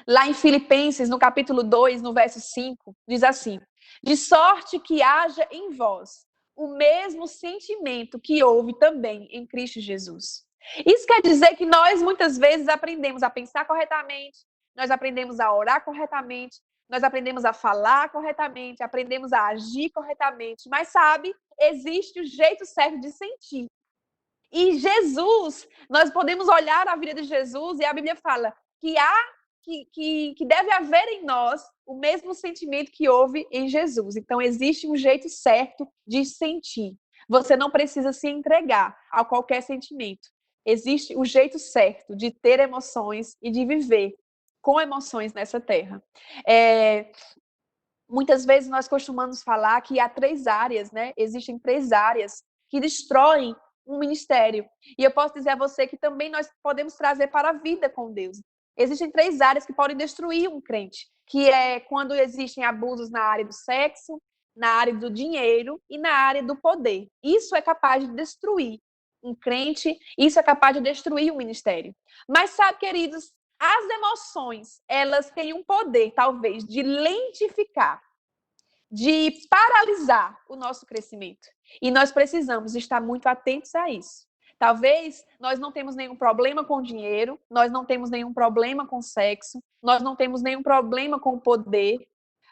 Lá em Filipenses, no capítulo 2, no verso 5, diz assim: de sorte que haja em vós o mesmo sentimento que houve também em Cristo Jesus. Isso quer dizer que nós muitas vezes aprendemos a pensar corretamente, nós aprendemos a orar corretamente, nós aprendemos a falar corretamente, aprendemos a agir corretamente, mas sabe, existe o jeito certo de sentir. E Jesus, nós podemos olhar a vida de Jesus e a Bíblia fala que deve haver em nós o mesmo sentimento que houve em Jesus. Então, existe um jeito certo de sentir. Você não precisa se entregar a qualquer sentimento. Existe o jeito certo de ter emoções e de viver com emoções nessa terra. Muitas vezes nós costumamos falar que há 3 áreas, né? Existem 3 áreas que destroem um ministério. E eu posso dizer a você que também nós podemos trazer para a vida com Deus. Existem 3 áreas que podem destruir um crente, que é quando existem abusos na área do sexo, na área do dinheiro e na área do poder. Isso é capaz de destruir um crente, isso é capaz de destruir um ministério. Mas sabe, queridos, as emoções, elas têm um poder, talvez, de lentificar, de paralisar o nosso crescimento. E nós precisamos estar muito atentos a isso. Talvez nós não temos nenhum problema com dinheiro, nós não temos nenhum problema com sexo, nós não temos nenhum problema com poder,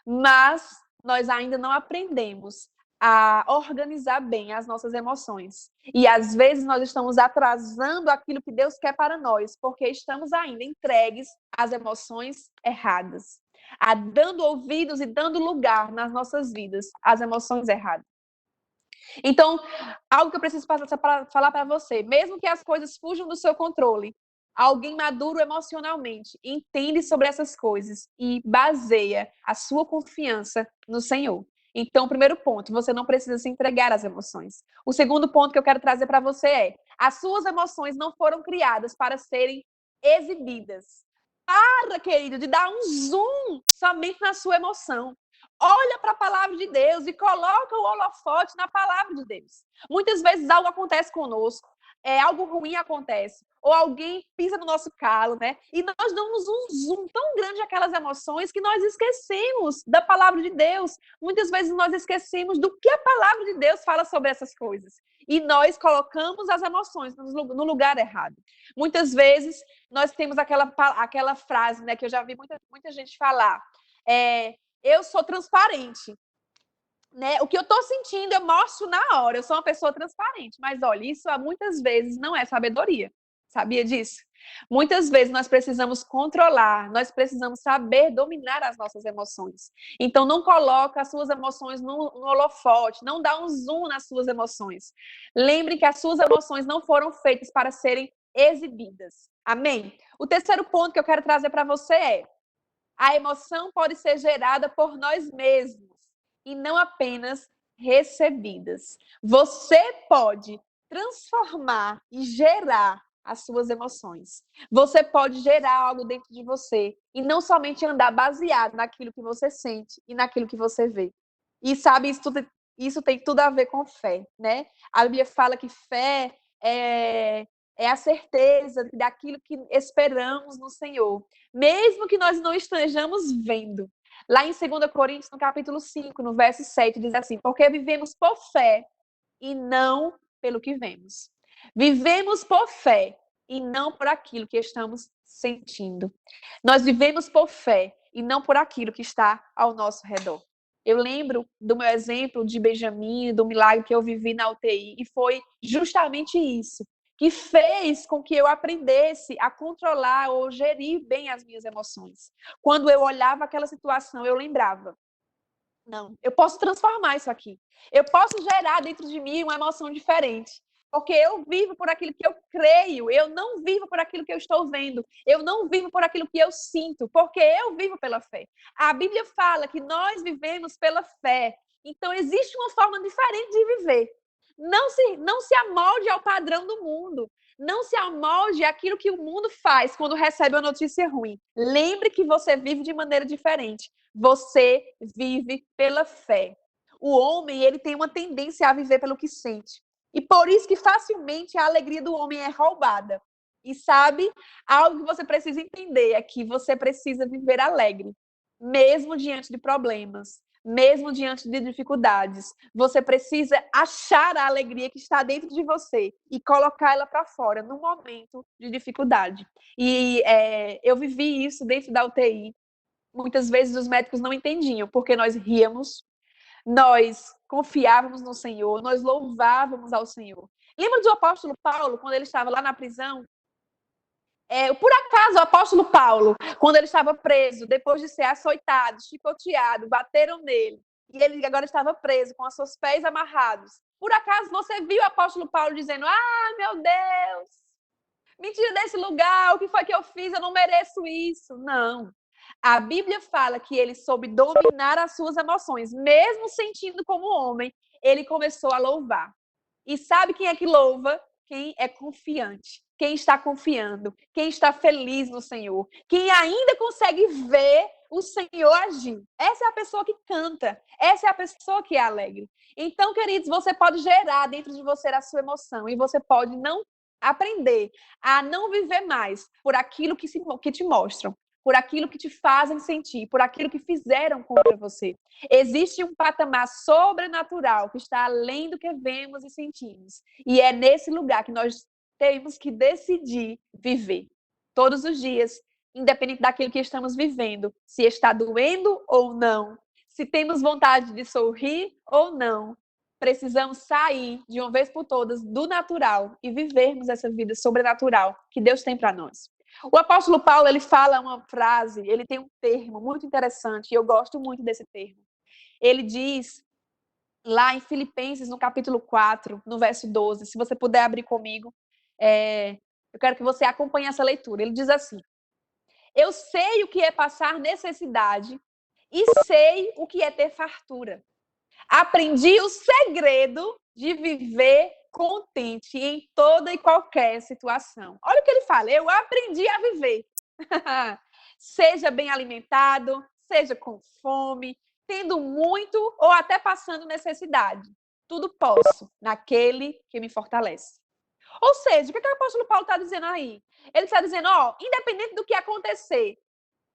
mas nós ainda não aprendemos a organizar bem as nossas emoções. E às vezes nós estamos atrasando aquilo que Deus quer para nós, porque estamos ainda entregues às emoções erradas, dando ouvidos e dando lugar nas nossas vidas às emoções erradas. Então, algo que eu preciso falar para você, mesmo que as coisas fujam do seu controle, alguém maduro emocionalmente entende sobre essas coisas e baseia a sua confiança no Senhor. Então, o primeiro ponto, você não precisa se entregar às emoções. O segundo ponto que eu quero trazer para você é: as suas emoções não foram criadas para serem exibidas. Para, querido, de dar um zoom somente na sua emoção. olha para a palavra de Deus e coloca o holofote na palavra de Deus. Muitas vezes algo acontece conosco, algo ruim acontece, ou alguém pisa no nosso calo, né? E nós damos um zoom tão grande àquelas emoções que nós esquecemos da palavra de Deus. Muitas vezes nós esquecemos do que a palavra de Deus fala sobre essas coisas. E nós colocamos as emoções no lugar errado. Muitas vezes nós temos aquela frase, né, que eu já vi muita gente falar. Eu sou transparente. Né? O que eu estou sentindo, eu mostro na hora. Eu sou uma pessoa transparente. Mas, olha, isso muitas vezes não é sabedoria. Sabia disso? Muitas vezes nós precisamos controlar, nós precisamos saber dominar as nossas emoções. Então, não coloca as suas emoções no holofote, não dá um zoom nas suas emoções. Lembre que as suas emoções não foram feitas para serem exibidas. Amém? O terceiro ponto que eu quero trazer para você é: a emoção pode ser gerada por nós mesmos e não apenas recebidas. Você pode transformar e gerar as suas emoções. Você pode gerar algo dentro de você e não somente andar baseado naquilo que você sente e naquilo que você vê. E sabe, isso tem tudo a ver com fé, né? A Bíblia fala que fé é a certeza daquilo que esperamos no Senhor, mesmo que nós não estejamos vendo. Lá em 2 Coríntios, no capítulo 5, no verso 7, diz assim: porque vivemos por fé e não pelo que vemos. Vivemos por fé e não por aquilo que estamos sentindo. Nós vivemos por fé e não por aquilo que está ao nosso redor. Eu lembro do meu exemplo de Benjamin, do milagre que eu vivi na UTI, e foi justamente isso que fez com que eu aprendesse a controlar ou gerir bem as minhas emoções. Quando eu olhava aquela situação, eu lembrava: não, eu posso transformar isso aqui. Eu posso gerar dentro de mim uma emoção diferente. Porque eu vivo por aquilo que eu creio, eu não vivo por aquilo que eu estou vendo, eu não vivo por aquilo que eu sinto, porque eu vivo pela fé. A Bíblia fala que nós vivemos pela fé. Então, existe uma forma diferente de viver. Não se amolde ao padrão do mundo. Não se amolde àquilo que o mundo faz quando recebe uma notícia ruim. Lembre que você vive de maneira diferente. Você vive pela fé. O homem, ele tem uma tendência a viver pelo que sente. E por isso que facilmente a alegria do homem é roubada. E sabe, algo que você precisa entender é que você precisa viver alegre, mesmo diante de problemas, mesmo diante de dificuldades. Você precisa achar a alegria que está dentro de você e colocar ela para fora no momento de dificuldade. E eu vivi isso dentro da UTI. Muitas vezes os médicos não entendiam, porque nós ríamos, nós confiávamos no Senhor, nós louvávamos ao Senhor. Lembra do apóstolo Paulo, quando ele estava lá na prisão? Por acaso, o apóstolo Paulo, quando ele estava preso, depois de ser açoitado, chicoteado, bateram nele, e ele agora estava preso, com os seus pés amarrados. Por acaso você viu o apóstolo Paulo dizendo: ah, meu Deus, me tira desse lugar, o que foi que eu fiz? Eu não mereço isso. Não. A Bíblia fala que ele soube dominar as suas emoções, mesmo sentindo como homem, ele começou a louvar. E sabe quem é que louva? Quem é confiante, quem está confiando, quem está feliz no Senhor, quem ainda consegue ver o Senhor agir. Essa é a pessoa que canta, essa é a pessoa que é alegre. Então, queridos, você pode gerar dentro de você a sua emoção e você pode não aprender a não viver mais por aquilo que te mostram, por aquilo que te fazem sentir, por aquilo que fizeram contra você. Existe um patamar sobrenatural que está além do que vemos e sentimos. E é nesse lugar que nós temos que decidir viver. Todos os dias, independente daquilo que estamos vivendo, se está doendo ou não, se temos vontade de sorrir ou não, precisamos sair de uma vez por todas do natural e vivermos essa vida sobrenatural que Deus tem para nós. O apóstolo Paulo, ele fala uma frase, ele tem um termo muito interessante, e eu gosto muito desse termo. Ele diz, lá em Filipenses, no capítulo 4, no verso 12, se você puder abrir comigo, eu quero que você acompanhe essa leitura. Ele diz assim: eu sei o que é passar necessidade e sei o que é ter fartura. Aprendi o segredo de viver contente em toda e qualquer situação. Olha o que ele fala: eu aprendi a viver. Seja bem alimentado, seja com fome, tendo muito ou até passando necessidade. Tudo posso naquele que me fortalece. Ou seja, o que o apóstolo Paulo está dizendo aí? Ele está dizendo, independente do que acontecer,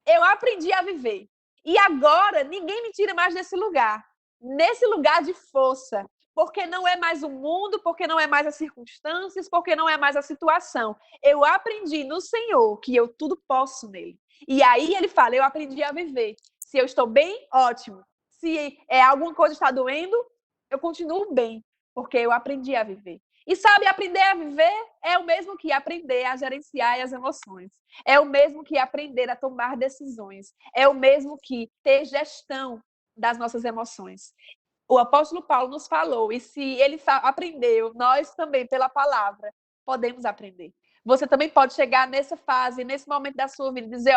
eu aprendi a viver. E agora, ninguém me tira mais desse lugar. Nesse lugar de força. Porque não é mais o mundo, porque não é mais as circunstâncias, porque não é mais a situação. Eu aprendi no Senhor que eu tudo posso nele. E aí ele fala, eu aprendi a viver. Se eu estou bem, ótimo. Se alguma coisa está doendo, eu continuo bem, porque eu aprendi a viver. E sabe, aprender a viver é o mesmo que aprender a gerenciar as emoções. É o mesmo que aprender a tomar decisões. É o mesmo que ter gestão das nossas emoções. O apóstolo Paulo nos falou, e se ele aprendeu, nós também, pela palavra, podemos aprender. Você também pode chegar nessa fase, nesse momento da sua vida, e dizer,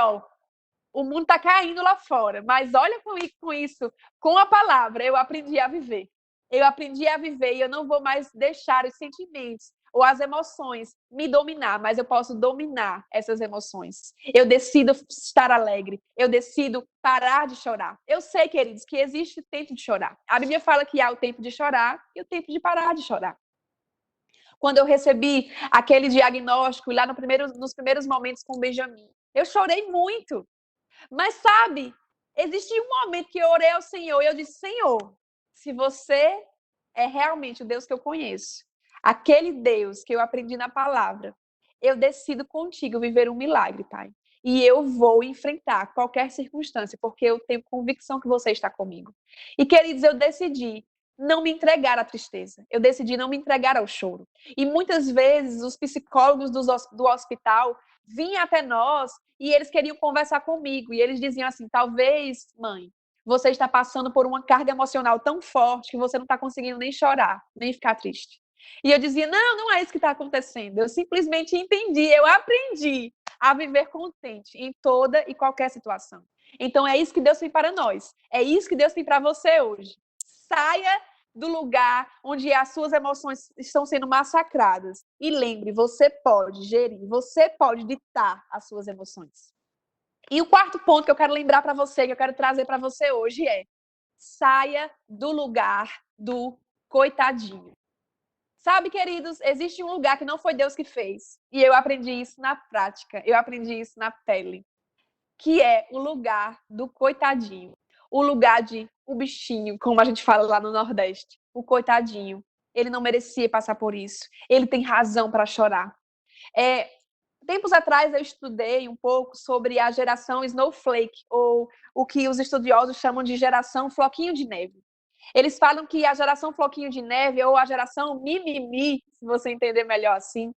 o mundo está caindo lá fora, mas olha com isso, com a palavra, eu aprendi a viver. Eu aprendi a viver e eu não vou mais deixar os sentimentos ou as emoções me dominar, mas eu posso dominar essas emoções. Eu decido estar alegre, eu decido parar de chorar. Eu sei, queridos, que existe tempo de chorar. A Bíblia fala que há o tempo de chorar e o tempo de parar de chorar. Quando eu recebi aquele diagnóstico lá nos primeiros momentos com o Benjamin, eu chorei muito. Mas sabe, existe um momento que eu orei ao Senhor e eu disse, Senhor, se você é realmente o Deus que eu conheço, aquele Deus que eu aprendi na palavra, eu decido contigo viver um milagre, Pai. E eu vou enfrentar qualquer circunstância, porque eu tenho convicção que você está comigo. E, queridos, eu decidi não me entregar à tristeza. Eu decidi não me entregar ao choro. E muitas vezes os psicólogos do hospital vinham até nós e eles queriam conversar comigo. E eles diziam assim, talvez, mãe, você está passando por uma carga emocional tão forte que você não está conseguindo nem chorar, nem ficar triste. E eu dizia, não é isso que está acontecendo. Eu simplesmente entendi, eu aprendi a viver contente em toda e qualquer situação. Então é isso que Deus tem para nós. É isso que Deus tem para você hoje. Saia do lugar onde as suas emoções estão sendo massacradas. E lembre, você pode gerir, você pode ditar as suas emoções. E o quarto ponto que eu quero lembrar para você, que eu quero trazer para você hoje é: saia do lugar do coitadinho. Sabe, queridos, existe um lugar que não foi Deus que fez. E eu aprendi isso na prática, eu aprendi isso na pele. Que é o lugar do coitadinho. O lugar de o bichinho, como a gente fala lá no Nordeste. O coitadinho. Ele não merecia passar por isso. Ele tem razão para chorar. Tempos atrás eu estudei um pouco sobre a geração Snowflake, ou o que os estudiosos chamam de geração Floquinho de Neve. Eles falam que a geração Floquinho de Neve, ou a geração mimimi, se você entender melhor assim,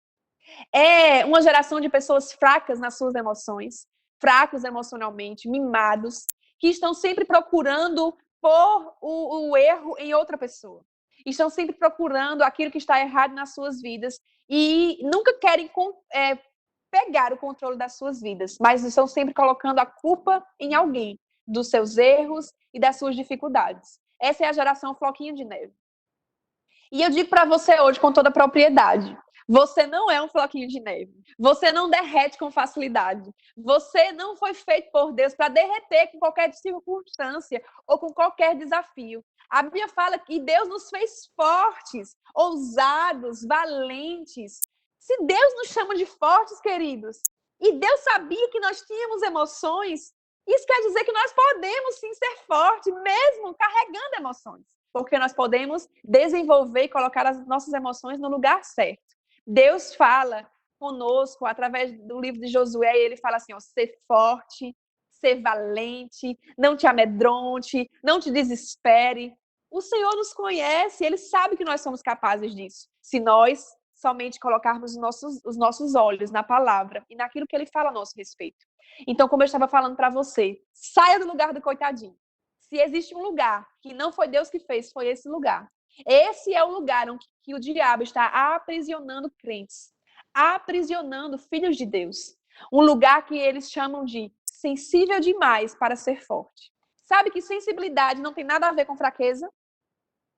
é uma geração de pessoas fracas nas suas emoções, fracos emocionalmente, mimados, que estão sempre procurando pôr o erro em outra pessoa. Estão sempre procurando aquilo que está errado nas suas vidas e nunca querem pegar o controle das suas vidas, mas estão sempre colocando a culpa em alguém, dos seus erros e das suas dificuldades. Essa é a geração Floquinho de Neve. E eu digo para você hoje com toda a propriedade, você não é um floquinho de neve. Você não derrete com facilidade. Você não foi feito por Deus para derreter com qualquer circunstância ou com qualquer desafio. A Bíblia fala que Deus nos fez fortes, ousados, valentes. Se Deus nos chama de fortes, queridos, e Deus sabia que nós tínhamos emoções, isso quer dizer que nós podemos sim ser fortes, mesmo carregando emoções. Porque nós podemos desenvolver e colocar as nossas emoções no lugar certo. Deus fala conosco através do livro de Josué, e ele fala assim, ser forte, ser valente, não te amedronte, não te desespere. O Senhor nos conhece, Ele sabe que nós somos capazes disso, se nós somente colocarmos os nossos olhos na palavra e naquilo que Ele fala a nosso respeito. Então, como eu estava falando para você, saia do lugar do coitadinho. Se existe um lugar que não foi Deus que fez, foi esse lugar. Esse é o lugar que o diabo está aprisionando crentes, aprisionando filhos de Deus. Um lugar que eles chamam de sensível demais para ser forte. Sabe que sensibilidade não tem nada a ver com fraqueza?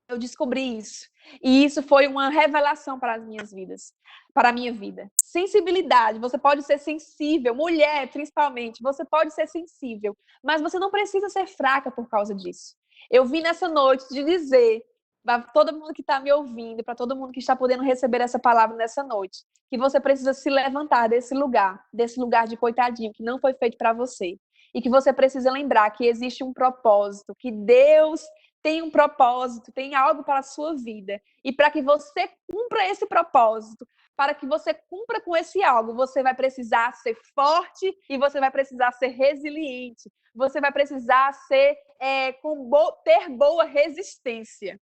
Eu descobri isso. E isso foi uma revelação para as minhas vidas, para a minha vida. Sensibilidade, você pode ser sensível, mulher principalmente, você pode ser sensível, mas você não precisa ser fraca por causa disso. Eu vim nessa noite de dizer para todo mundo que está me ouvindo, para todo mundo que está podendo receber essa palavra nessa noite, que você precisa se levantar desse lugar de coitadinho que não foi feito para você. E que você precisa lembrar que existe um propósito, que Deus tem um propósito, tem algo para a sua vida. E para que você cumpra esse propósito, para que você cumpra com esse algo, você vai precisar ser forte e você vai precisar ser resiliente. Você vai precisar ter boa resistência.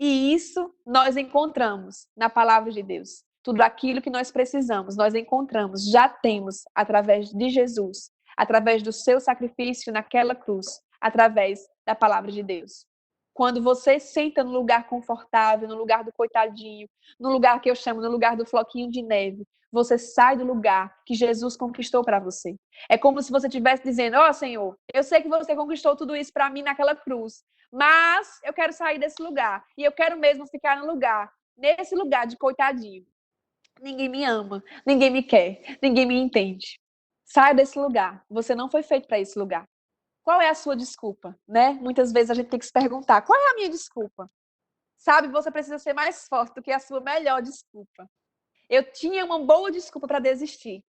E isso nós encontramos na palavra de Deus. Tudo aquilo que nós precisamos, nós encontramos, já temos através de Jesus, através do seu sacrifício naquela cruz, através da palavra de Deus. Quando você senta no lugar confortável, no lugar do coitadinho, no lugar que eu chamo, no lugar do floquinho de neve, você sai do lugar que Jesus conquistou para você. É como se você estivesse dizendo: ó, Senhor, eu sei que você conquistou tudo isso para mim naquela cruz, mas eu quero sair desse lugar. E eu quero mesmo ficar no lugar, nesse lugar de coitadinho. Ninguém me ama, ninguém me quer, ninguém me entende. Saia desse lugar. Você não foi feito para esse lugar. Qual é a sua desculpa, né? Muitas vezes a gente tem que se perguntar: qual é a minha desculpa? Sabe, você precisa ser mais forte do que a sua melhor desculpa. Eu tinha uma boa desculpa para desistir.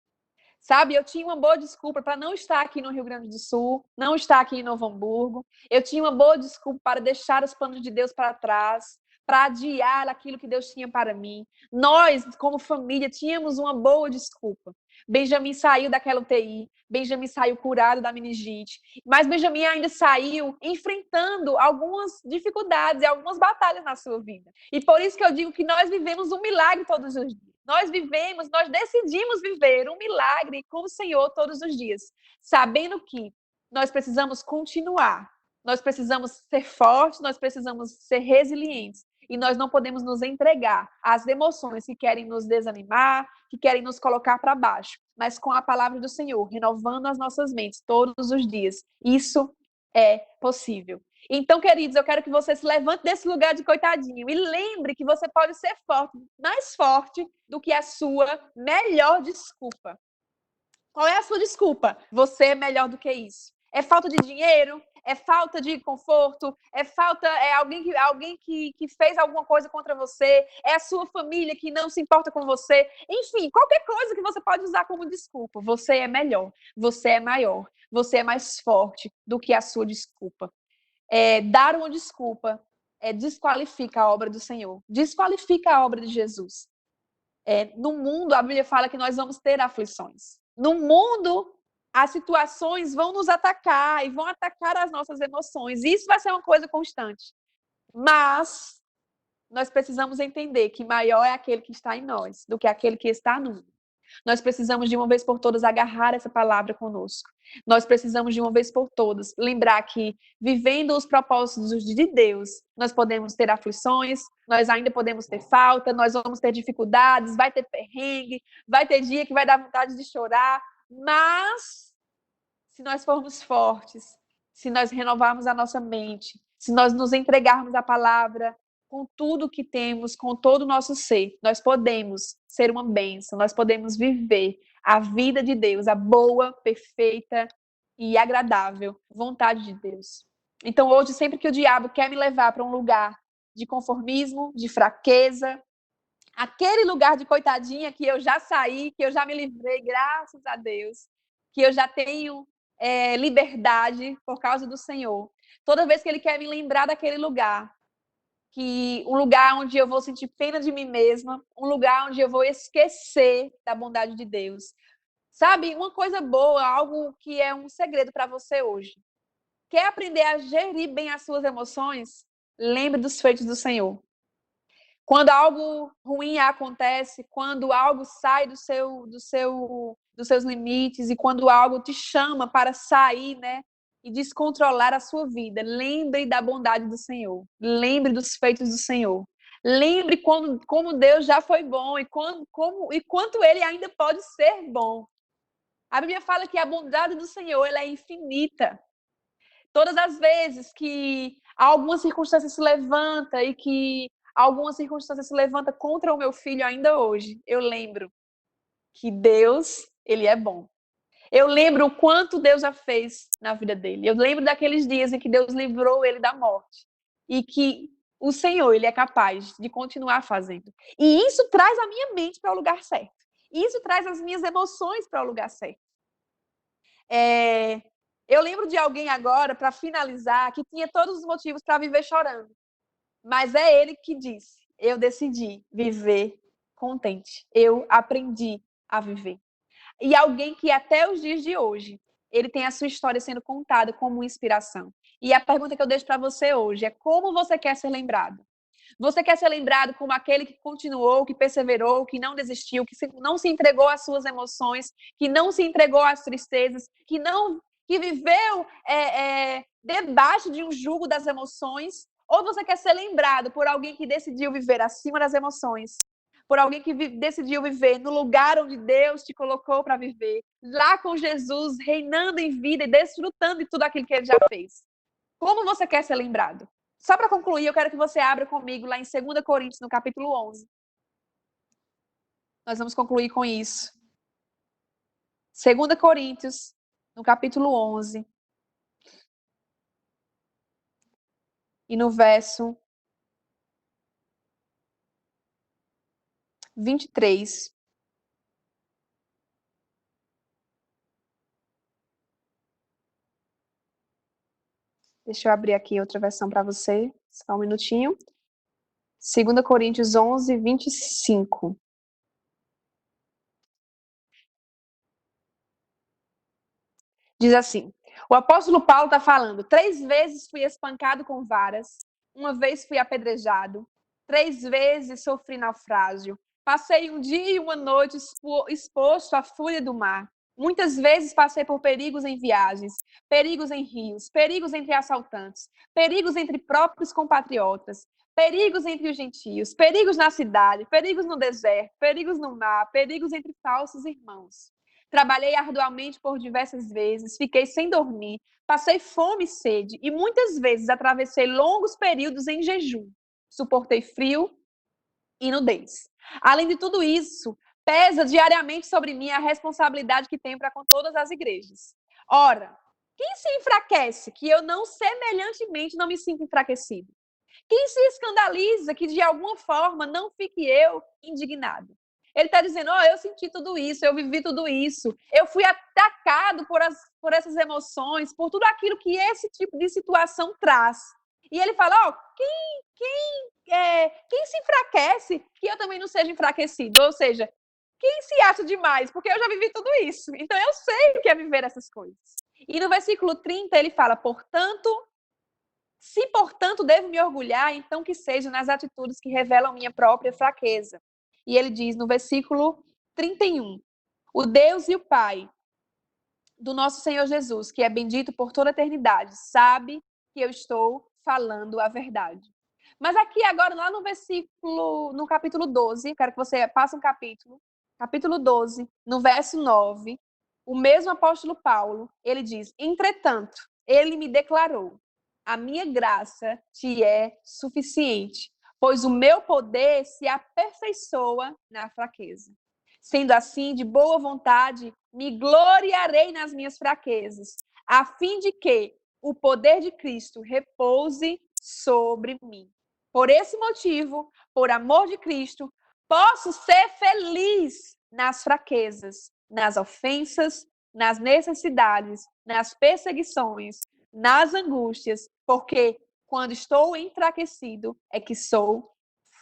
Sabe, eu tinha uma boa desculpa para não estar aqui no Rio Grande do Sul, não estar aqui em Novo Hamburgo. Eu tinha uma boa desculpa para deixar os planos de Deus para trás, para adiar aquilo que Deus tinha para mim. Nós, como família, tínhamos uma boa desculpa. Benjamin saiu daquela UTI, Benjamin saiu curado da meningite, mas Benjamin ainda saiu enfrentando algumas dificuldades e algumas batalhas na sua vida. E por isso que eu digo que nós vivemos um milagre todos os dias. Nós decidimos viver um milagre com o Senhor todos os dias, sabendo que nós precisamos continuar, nós precisamos ser fortes, nós precisamos ser resilientes e nós não podemos nos entregar às emoções que querem nos desanimar, que querem nos colocar para baixo, mas com a palavra do Senhor, renovando as nossas mentes todos os dias. Isso é possível. Então, queridos, eu quero que você se levante desse lugar de coitadinho e lembre que você pode ser forte, mais forte do que a sua melhor desculpa. Qual é a sua desculpa? Você é melhor do que isso. É falta de dinheiro? É falta de conforto? É alguém que fez alguma coisa contra você? É a sua família que não se importa com você? Enfim, qualquer coisa que você pode usar como desculpa. Você é melhor, você é maior, você é mais forte do que a sua desculpa. Dar uma desculpa desqualifica a obra do Senhor, desqualifica a obra de Jesus. No mundo, a Bíblia fala que nós vamos ter aflições. No mundo, as situações vão nos atacar e vão atacar as nossas emoções. E isso vai ser uma coisa constante. Mas nós precisamos entender que maior é aquele que está em nós do que aquele que está no mundo. Nós precisamos, de uma vez por todas, agarrar essa palavra conosco. Nós precisamos, de uma vez por todas, lembrar que, vivendo os propósitos de Deus, nós podemos ter aflições, nós ainda podemos ter falta, nós vamos ter dificuldades, vai ter perrengue, vai ter dia que vai dar vontade de chorar, mas se nós formos fortes, se nós renovarmos a nossa mente, se nós nos entregarmos à palavra, com tudo que temos, com todo o nosso ser, nós podemos ser uma bênção, nós podemos viver a vida de Deus, a boa, perfeita e agradável vontade de Deus. Então, hoje, sempre que o diabo quer me levar para um lugar de conformismo, de fraqueza, aquele lugar de coitadinha que eu já saí, que eu já me livrei, graças a Deus, que eu já tenho liberdade por causa do Senhor. Toda vez que ele quer me lembrar daquele lugar, que um lugar onde eu vou sentir pena de mim mesma, um lugar onde eu vou esquecer da bondade de Deus. Sabe, uma coisa boa, algo que é um segredo para você hoje. Quer aprender a gerir bem as suas emoções? Lembre dos feitos do Senhor. Quando algo ruim acontece, quando algo sai dos seus limites e quando algo te chama para sair, né, e descontrolar a sua vida, lembre da bondade do Senhor. Lembre dos feitos do Senhor. Lembre como Deus já foi bom e quanto Ele ainda pode ser bom. A Bíblia fala que a bondade do Senhor ela é infinita. Todas as vezes que alguma circunstância se levanta e que alguma circunstância se levanta contra o meu filho ainda hoje, eu lembro que Deus, ele é bom. Eu lembro o quanto Deus já fez na vida dele. Eu lembro daqueles dias em que Deus livrou ele da morte. E que o Senhor, ele é capaz de continuar fazendo. E isso traz a minha mente para o lugar certo. Isso traz as minhas emoções para o lugar certo. Eu lembro de alguém agora, para finalizar, que tinha todos os motivos para viver chorando. Mas é ele que disse: eu decidi viver contente. Eu aprendi a viver. E alguém que até os dias de hoje, ele tem a sua história sendo contada como inspiração. E a pergunta que eu deixo para você hoje é: como você quer ser lembrado? Você quer ser lembrado como aquele que continuou, que perseverou, que não desistiu, que não se entregou às suas emoções, que não se entregou às tristezas, que viveu debaixo de um jugo das emoções? Ou você quer ser lembrado por alguém que decidiu viver acima das emoções? Por alguém que decidiu viver no lugar onde Deus te colocou para viver, lá com Jesus, reinando em vida e desfrutando de tudo aquilo que ele já fez? Como você quer ser lembrado? Só para concluir, eu quero que você abra comigo lá em 2 Coríntios, no capítulo 11. Nós vamos concluir com isso. 2 Coríntios, no capítulo 11. E no verso 23. Deixa eu abrir aqui outra versão para você. Só um minutinho. 2 Coríntios 11, 25. Diz assim: o apóstolo Paulo está falando: 3 vezes fui espancado com varas, 1 vez fui apedrejado, 3 vezes sofri naufrágio, passei 1 dia e 1 noite exposto à fúria do mar. Muitas vezes passei por perigos em viagens, perigos em rios, perigos entre assaltantes, perigos entre próprios compatriotas, perigos entre os gentios, perigos na cidade, perigos no deserto, perigos no mar, perigos entre falsos irmãos. Trabalhei arduamente por diversas vezes, fiquei sem dormir, passei fome e sede e muitas vezes atravessei longos períodos em jejum. Suportei frio e nudez. Além de tudo isso, pesa diariamente sobre mim a responsabilidade que tenho para com todas as igrejas. Ora, quem se enfraquece que eu não semelhantemente não me sinto enfraquecido? Quem se escandaliza que de alguma forma não fique eu indignado? Ele está dizendo: eu senti tudo isso, eu vivi tudo isso, eu fui atacado por essas emoções, por tudo aquilo que esse tipo de situação traz. E ele fala: quem se enfraquece, que eu também não seja enfraquecido. Ou seja, quem se acha demais? Porque eu já vivi tudo isso. Então eu sei o que é viver essas coisas. E no versículo 30 ele fala: se, portanto, devo me orgulhar, então que seja nas atitudes que revelam minha própria fraqueza. E ele diz no versículo 31, o Deus e o Pai do nosso Senhor Jesus, que é bendito por toda a eternidade, sabe que eu estou falando a verdade. Mas aqui agora, lá no versículo, no capítulo 12, quero que você passe um capítulo 12, no verso 9, o mesmo apóstolo Paulo, ele diz: entretanto, ele me declarou: a minha graça te é suficiente, pois o meu poder se aperfeiçoa na fraqueza. Sendo assim, de boa vontade, me gloriarei nas minhas fraquezas, a fim de que o poder de Cristo repouse sobre mim. Por esse motivo, por amor de Cristo, posso ser feliz nas fraquezas, nas ofensas, nas necessidades, nas perseguições, nas angústias, porque quando estou enfraquecido é que sou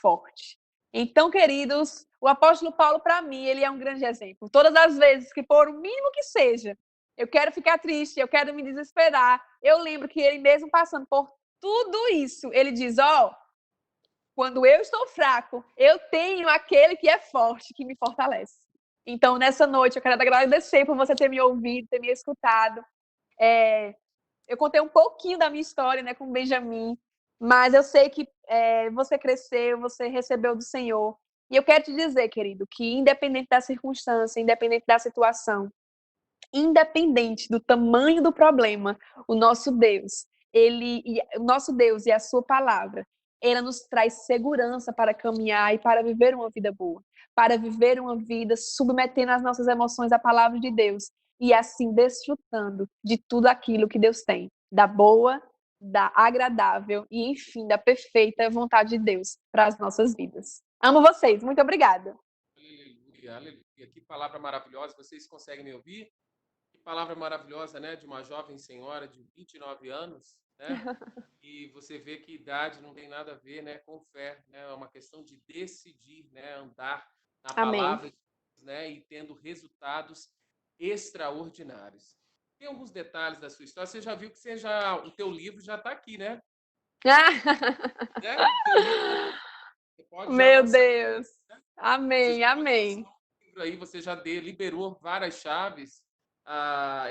forte. Então, queridos, o apóstolo Paulo, para mim, ele é um grande exemplo. Todas as vezes que, por o mínimo que seja, eu quero ficar triste, eu quero me desesperar, eu lembro que ele mesmo passando por tudo isso, ele diz: quando eu estou fraco, eu tenho aquele que é forte, que me fortalece. Então, nessa noite, eu quero agradecer por você ter me ouvido, ter me escutado. Eu contei um pouquinho da minha história, né, com o Benjamin, mas eu sei que você cresceu, você recebeu do Senhor. E eu quero te dizer, querido, que independente da circunstância, independente da situação, independente do tamanho do problema, o nosso Deus, o nosso Deus e a sua palavra, ela nos traz segurança para caminhar e para viver uma vida boa, para viver uma vida submetendo as nossas emoções à palavra de Deus. e assim desfrutando de tudo aquilo que Deus tem, da boa, da agradável e, enfim, da perfeita vontade de Deus para as nossas vidas. Amo vocês, muito obrigada. Aleluia, aleluia. Que palavra maravilhosa. Vocês conseguem me ouvir? Que palavra maravilhosa, né? De uma jovem senhora de 29 anos, né? E você vê que idade não tem nada a ver, né, com fé, né? É uma questão de decidir, né, andar na Amém. palavra de Deus, né, e tendo resultados extraordinários. Tem alguns detalhes da sua história. Você já viu que o teu livro já está aqui, né? O teu livro você pode já Meu lançar, Deus. né? Você Amém, já pode lançar amém. um livro aí. Você já liberou várias chaves.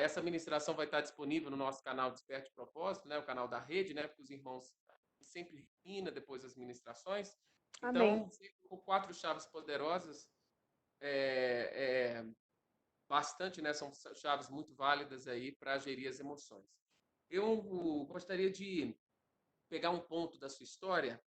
Essa ministração vai estar disponível no nosso canal Desperte Propósito, né? O canal da rede, né? Porque os irmãos sempre refina depois das ministrações. Amém. Então, com 4 chaves poderosas, é, é bastante, né? São chaves muito válidas aí para gerir as emoções. Eu gostaria de pegar um ponto da sua história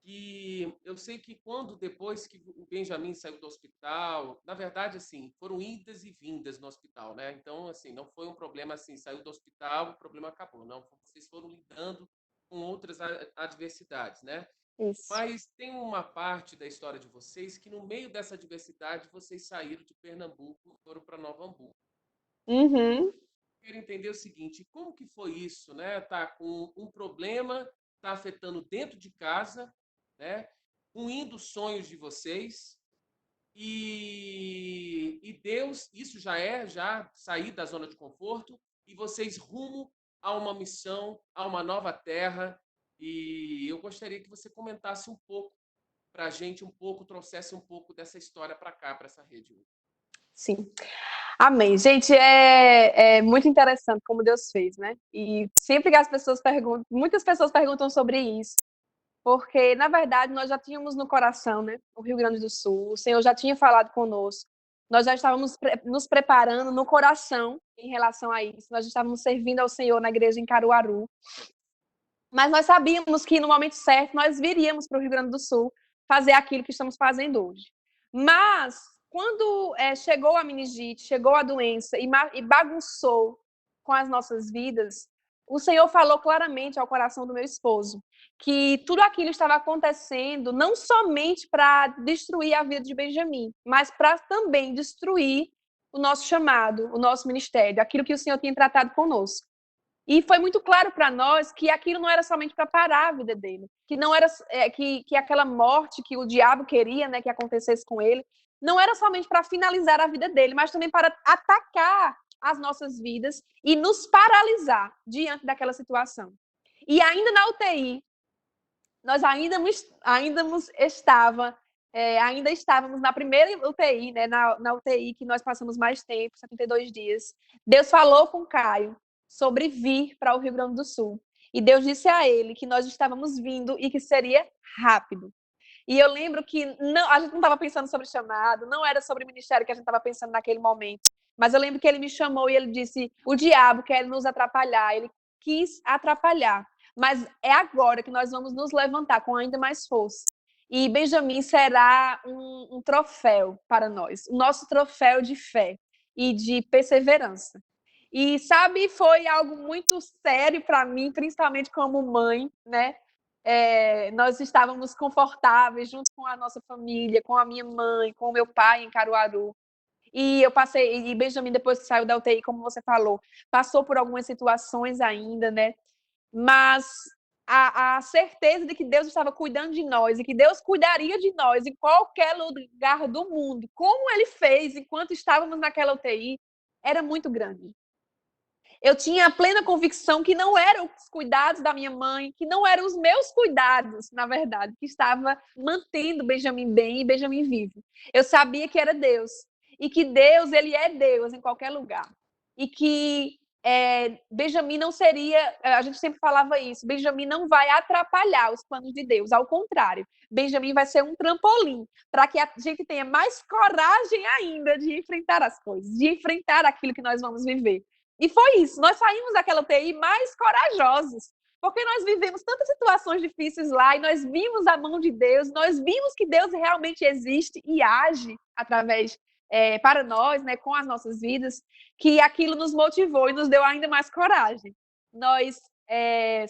que eu sei que quando depois que o Benjamin saiu do hospital, na verdade, assim, foram idas e vindas no hospital, né? Então, assim, não foi um problema assim, saiu do hospital, o problema acabou. Não, vocês foram lidando com outras adversidades, né? Isso. Mas tem uma parte da história de vocês que no meio dessa adversidade vocês saíram de Pernambuco e foram para Nova Hamburgo. Uhum. Quero entender o seguinte, como que foi isso, né? Tá com um problema, tá afetando dentro de casa, né? Ruindo os sonhos de vocês e Deus, isso já sair da zona de conforto e vocês rumo a uma missão, a uma nova terra. E eu gostaria que você comentasse um pouco para a gente, um pouco, trouxesse um pouco dessa história para cá, para essa rede. Sim. Amém. Gente, é muito interessante como Deus fez, né? E sempre que as pessoas perguntam, muitas pessoas perguntam sobre isso, porque, na verdade, nós já tínhamos no coração, né? O Rio Grande do Sul, o Senhor já tinha falado conosco, nós já estávamos nos preparando no coração em relação a isso, nós estávamos servindo ao Senhor na igreja em Caruaru, mas nós sabíamos que no momento certo nós viríamos para o Rio Grande do Sul fazer aquilo que estamos fazendo hoje. Mas quando chegou a meningite, chegou a doença e bagunçou com as nossas vidas, o Senhor falou claramente ao coração do meu esposo que tudo aquilo estava acontecendo não somente para destruir a vida de Benjamin, mas para também destruir o nosso chamado, o nosso ministério, aquilo que o Senhor tinha tratado conosco. E foi muito claro para nós que aquilo não era somente para parar a vida dele, que não era que aquela morte que o diabo queria, né, que acontecesse com ele, não era somente para finalizar a vida dele, mas também para atacar as nossas vidas e nos paralisar diante daquela situação. E ainda na UTI, nós ainda estávamos na primeira UTI, né, na UTI que nós passamos mais tempo, 72 dias. Deus falou com Caio sobre vir para o Rio Grande do Sul. E Deus disse a ele que nós estávamos vindo e que seria rápido. E eu lembro que a gente não estava pensando sobre chamado, não era sobre o ministério que a gente estava pensando naquele momento. Mas eu lembro que ele me chamou e ele disse: o diabo quer nos atrapalhar, ele quis atrapalhar. Mas é agora que nós vamos nos levantar com ainda mais força. E Benjamin será um troféu para nós, o nosso troféu de fé e de perseverança. E, sabe, foi algo muito sério para mim, principalmente como mãe, né? Nós estávamos confortáveis junto com a nossa família, com a minha mãe, com o meu pai em Caruaru. E eu passei, e Benjamin, depois que saiu da UTI, como você falou, passou por algumas situações ainda, né? Mas a certeza de que Deus estava cuidando de nós e que Deus cuidaria de nós em qualquer lugar do mundo, como ele fez enquanto estávamos naquela UTI, era muito grande. Eu tinha a plena convicção que não eram os cuidados da minha mãe, que não eram os meus cuidados, na verdade, que estava mantendo Benjamin bem e Benjamin vivo. Eu sabia que era Deus. E que Deus, ele é Deus em qualquer lugar. E que Benjamin não seria, a gente sempre falava isso, Benjamin não vai atrapalhar os planos de Deus, ao contrário, Benjamin vai ser um trampolim para que a gente tenha mais coragem ainda de enfrentar as coisas, de enfrentar aquilo que nós vamos viver. E foi isso, nós saímos daquela UTI mais corajosos, porque nós vivemos tantas situações difíceis lá e nós vimos a mão de Deus, nós vimos que Deus realmente existe e age através para nós, né, com as nossas vidas, que aquilo nos motivou e nos deu ainda mais coragem. Nós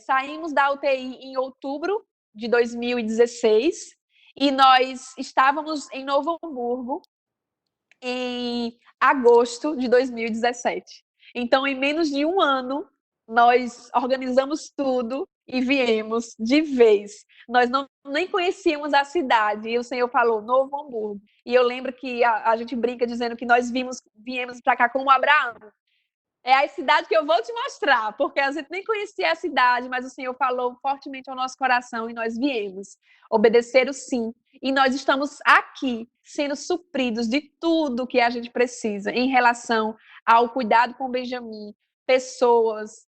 saímos da UTI em outubro de 2016 e nós estávamos em Novo Hamburgo em agosto de 2017. Então, em menos de um ano, nós organizamos tudo e viemos de vez. Nós nem conhecíamos a cidade, e o Senhor falou Novo Hamburgo. E eu lembro que a gente brinca dizendo que nós viemos para cá como Abraão. É a cidade que eu vou te mostrar, porque a gente nem conhecia a cidade, mas o Senhor falou fortemente ao nosso coração e nós viemos obedecer o sim. E nós estamos aqui sendo supridos de tudo que a gente precisa em relação ao cuidado com o Benjamin, pessoas,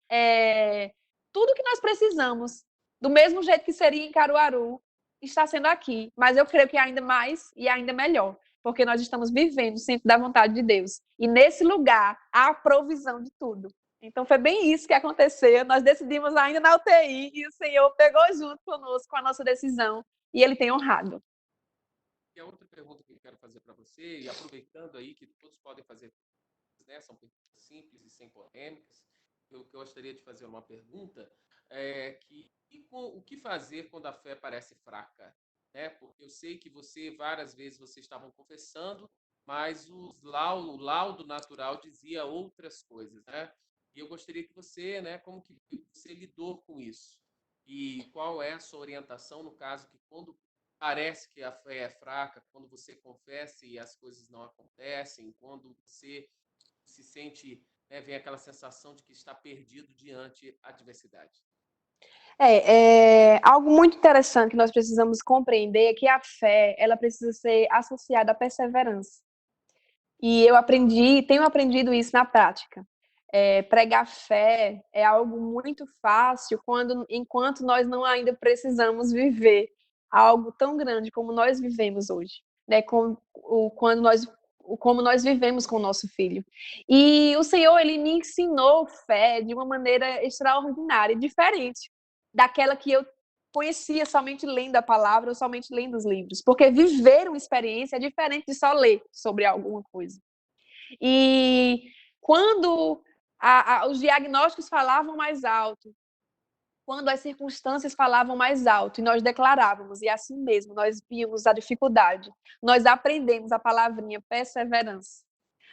tudo que nós precisamos, do mesmo jeito que seria em Caruaru, está sendo aqui. Mas eu creio que ainda mais e ainda melhor, porque nós estamos vivendo sempre da vontade de Deus. E nesse lugar há a provisão de tudo. Então foi bem isso que aconteceu. Nós decidimos ainda na UTI e o Senhor pegou junto conosco com a nossa decisão e Ele tem honrado. E a outra pergunta que eu quero fazer para você, e aproveitando aí que todos podem fazer, né, são perguntas simples e sem polêmicas, eu gostaria de fazer uma pergunta, o que fazer quando a fé parece fraca? Né? Porque eu sei que várias vezes, vocês estavam confessando, mas o laudo natural dizia outras coisas, né? E eu gostaria que você, né, como que você lidou com isso? E qual é a sua orientação no caso que quando parece que a fé é fraca, quando você confessa e as coisas não acontecem, quando você se sente, né, vem aquela sensação de que está perdido diante a adversidade. Algo muito interessante que nós precisamos compreender é que a fé, ela precisa ser associada à perseverança. E tenho aprendido isso na prática. Pregar fé é algo muito fácil enquanto nós não ainda precisamos viver algo tão grande como nós vivemos hoje, né? Como nós vivemos com o nosso filho. E o Senhor, ele me ensinou fé de uma maneira extraordinária, diferente daquela que eu conhecia somente lendo a palavra ou somente lendo os livros. Porque viver uma experiência é diferente de só ler sobre alguma coisa. E quando os diagnósticos falavam mais alto, quando as circunstâncias falavam mais alto, e nós declarávamos, e assim mesmo, nós víamos a dificuldade, nós aprendemos a palavrinha perseverança.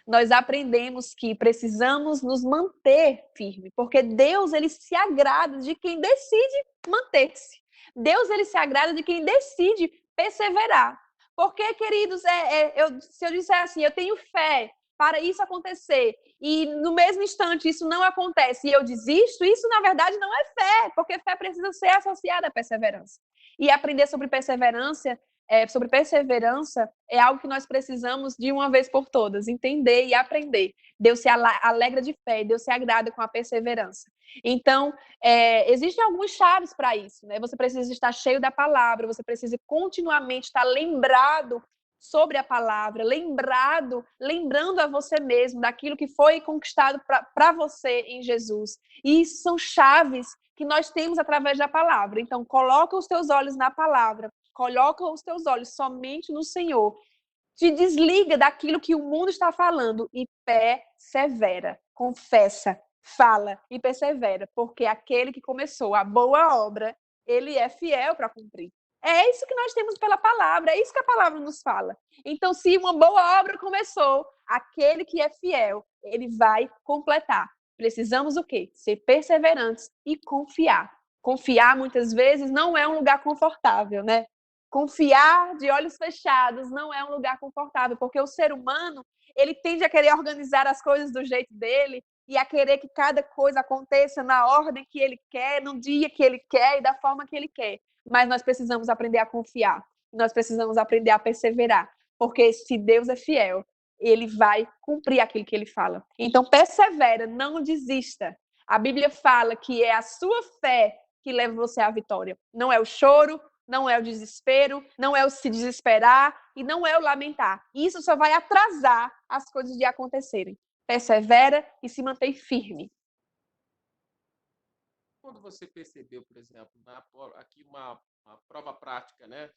Nós aprendemos que precisamos nos manter firme, porque Deus, ele se agrada de quem decide manter-se. Deus, ele se agrada de quem decide perseverar. Porque, queridos, se eu disser assim, eu tenho fé para isso acontecer, e no mesmo instante isso não acontece e eu desisto, isso na verdade não é fé, porque fé precisa ser associada à perseverança. E aprender sobre perseverança é algo que nós precisamos de uma vez por todas, entender e aprender. Deus se alegra de fé, Deus se agrada com a perseverança. Então, existem algumas chaves para isso, né? Você precisa estar cheio da palavra, você precisa continuamente estar lembrado sobre a palavra, lembrando a você mesmo daquilo que foi conquistado para você em Jesus. E isso são chaves que nós temos através da palavra. Então, coloca os teus olhos na palavra, coloca os teus olhos somente no Senhor. Te desliga daquilo que o mundo está falando e persevera, confessa, fala e persevera, porque aquele que começou a boa obra, ele é fiel para cumprir. É isso que nós temos pela palavra, é isso que a palavra nos fala. Então, se uma boa obra começou, aquele que é fiel, ele vai completar. Precisamos o quê? Ser perseverantes e confiar. Confiar, muitas vezes, não é um lugar confortável, né? Confiar de olhos fechados não é um lugar confortável, porque o ser humano, ele tende a querer organizar as coisas do jeito dele e a querer que cada coisa aconteça na ordem que ele quer, no dia que ele quer e da forma que ele quer. Mas nós precisamos aprender a confiar, nós precisamos aprender a perseverar, porque se Deus é fiel, ele vai cumprir aquilo que ele fala. Então, persevera, não desista. A Bíblia fala que é a sua fé que leva você à vitória. Não é o choro, não é o desespero, não é o se desesperar e não é o lamentar. Isso só vai atrasar as coisas de acontecerem. Persevera e se mantém firme. Quando você percebeu, por exemplo, aqui uma prova prática, né?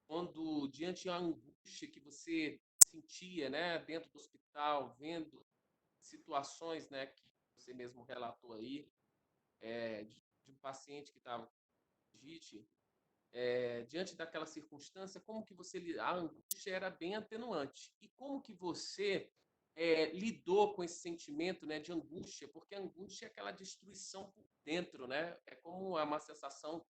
Quando diante de uma angústia que você sentia, né, dentro do hospital, vendo situações, né, que você mesmo relatou aí, de um paciente que estava com meningite, diante daquela circunstância, como que a angústia era bem atenuante. E como que você lidou com esse sentimento, né, de angústia? Porque a angústia é aquela destruição por dentro, né? É como uma sensação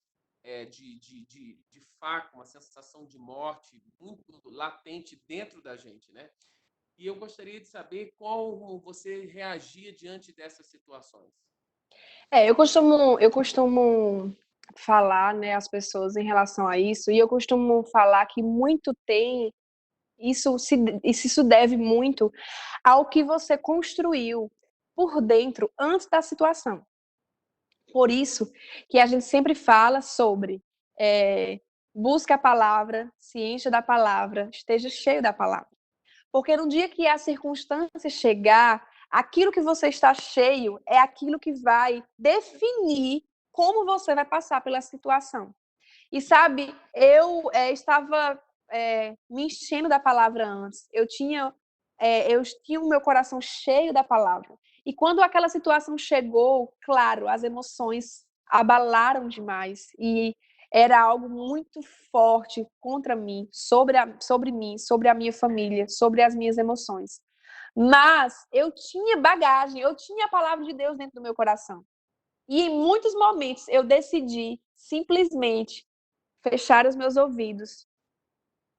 de faco, uma sensação de morte muito latente dentro da gente, né? E eu gostaria de saber como você reagia diante dessas situações. Eu costumo falar, né, às pessoas em relação a isso, e eu costumo falar que muito tem isso deve muito ao que você construiu por dentro antes da situação. Por isso que a gente sempre fala sobre busque a palavra, se encha da palavra, esteja cheio da palavra. Porque no dia que a circunstância chegar, aquilo que você está cheio é aquilo que vai definir como você vai passar pela situação. E sabe, eu estava me enchendo da palavra antes. Eu tinha o meu coração cheio da palavra. E quando aquela situação chegou, claro, as emoções abalaram demais e era algo muito forte contra mim, sobre mim, sobre a minha família, sobre as minhas emoções. Mas eu tinha bagagem, eu tinha a palavra de Deus dentro do meu coração. E em muitos momentos eu decidi simplesmente fechar os meus ouvidos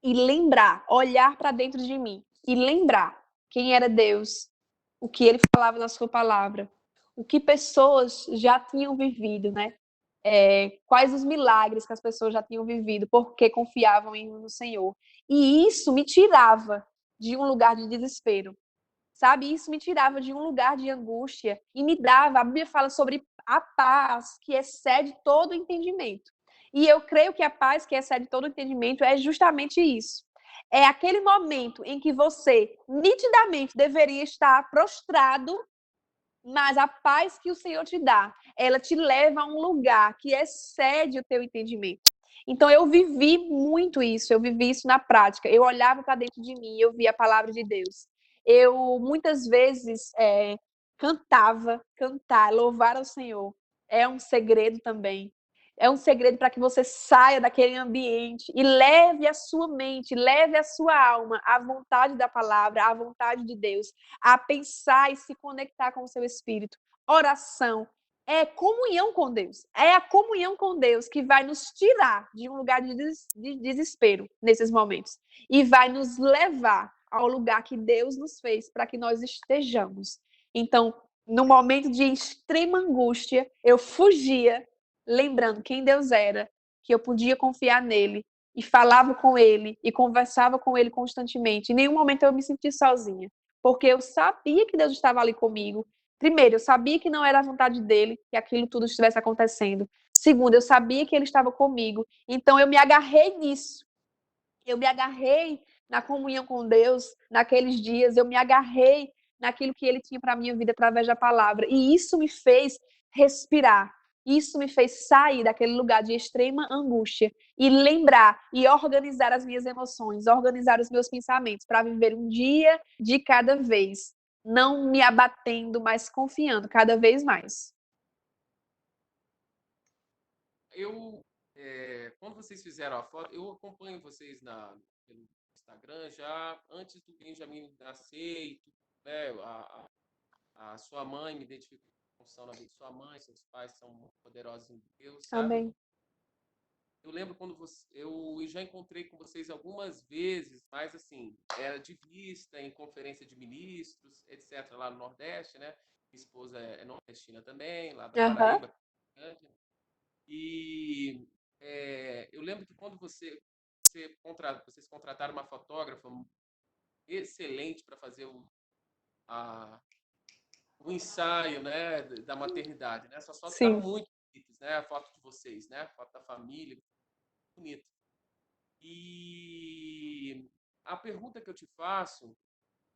e lembrar, olhar para dentro de mim e lembrar quem era Deus, o que ele falava na sua palavra, o que pessoas já tinham vivido, né? Quais os milagres que as pessoas já tinham vivido porque confiavam no Senhor. E isso me tirava de um lugar de desespero, sabe? Isso me tirava de um lugar de angústia e me dava, a Bíblia fala sobre a paz que excede todo o entendimento. E eu creio que a paz que excede todo o entendimento é justamente isso. É aquele momento em que você nitidamente deveria estar prostrado, mas a paz que o Senhor te dá, ela te leva a um lugar que excede o teu entendimento. Então eu vivi muito isso, eu vivi isso na prática. Eu olhava para dentro de mim, eu via a palavra de Deus. Eu muitas vezes cantar, louvar ao Senhor. É um segredo também. É um segredo para que você saia daquele ambiente e leve a sua mente, leve a sua alma à vontade da palavra, à vontade de Deus, a pensar e se conectar com o seu espírito. Oração é comunhão com Deus. É a comunhão com Deus que vai nos tirar de um lugar de desespero nesses momentos e vai nos levar ao lugar que Deus nos fez para que nós estejamos. Então, no momento de extrema angústia, eu fugia, lembrando quem Deus era, que eu podia confiar nele e falava com ele e conversava com ele constantemente. Em nenhum momento eu me senti sozinha, porque eu sabia que Deus estava ali comigo. Primeiro, eu sabia que não era a vontade dele que aquilo tudo estivesse acontecendo. Segundo, eu sabia que ele estava comigo. Então eu me agarrei nisso. Eu me agarrei na comunhão com Deus naqueles dias. Eu me agarrei naquilo que ele tinha para a minha vida através da palavra. E isso me fez respirar. Isso me fez sair daquele lugar de extrema angústia e lembrar e organizar as minhas emoções, organizar os meus pensamentos para viver um dia de cada vez, não me abatendo, mas confiando cada vez mais. Quando vocês fizeram a foto, eu acompanho vocês pelo Instagram já antes do Benjamin nascer e tudo, né? A sua mãe me identificou com a função na vida de sua mãe, seus pais são muito poderosos em Deus, sabe? Amém. Eu lembro quando eu já encontrei com vocês algumas vezes, mas assim, era de vista, em conferência de ministros, etc., lá no Nordeste, né? Minha esposa é nordestina também, lá da Aham. Paraíba. E eu lembro que quando vocês contrataram uma fotógrafa excelente para fazer a, o ensaio, né, da maternidade, né? Essas fotos ficaram Sim. muito bonitas, né? A foto de vocês, né? A foto da família, bonita. E a pergunta que eu te faço,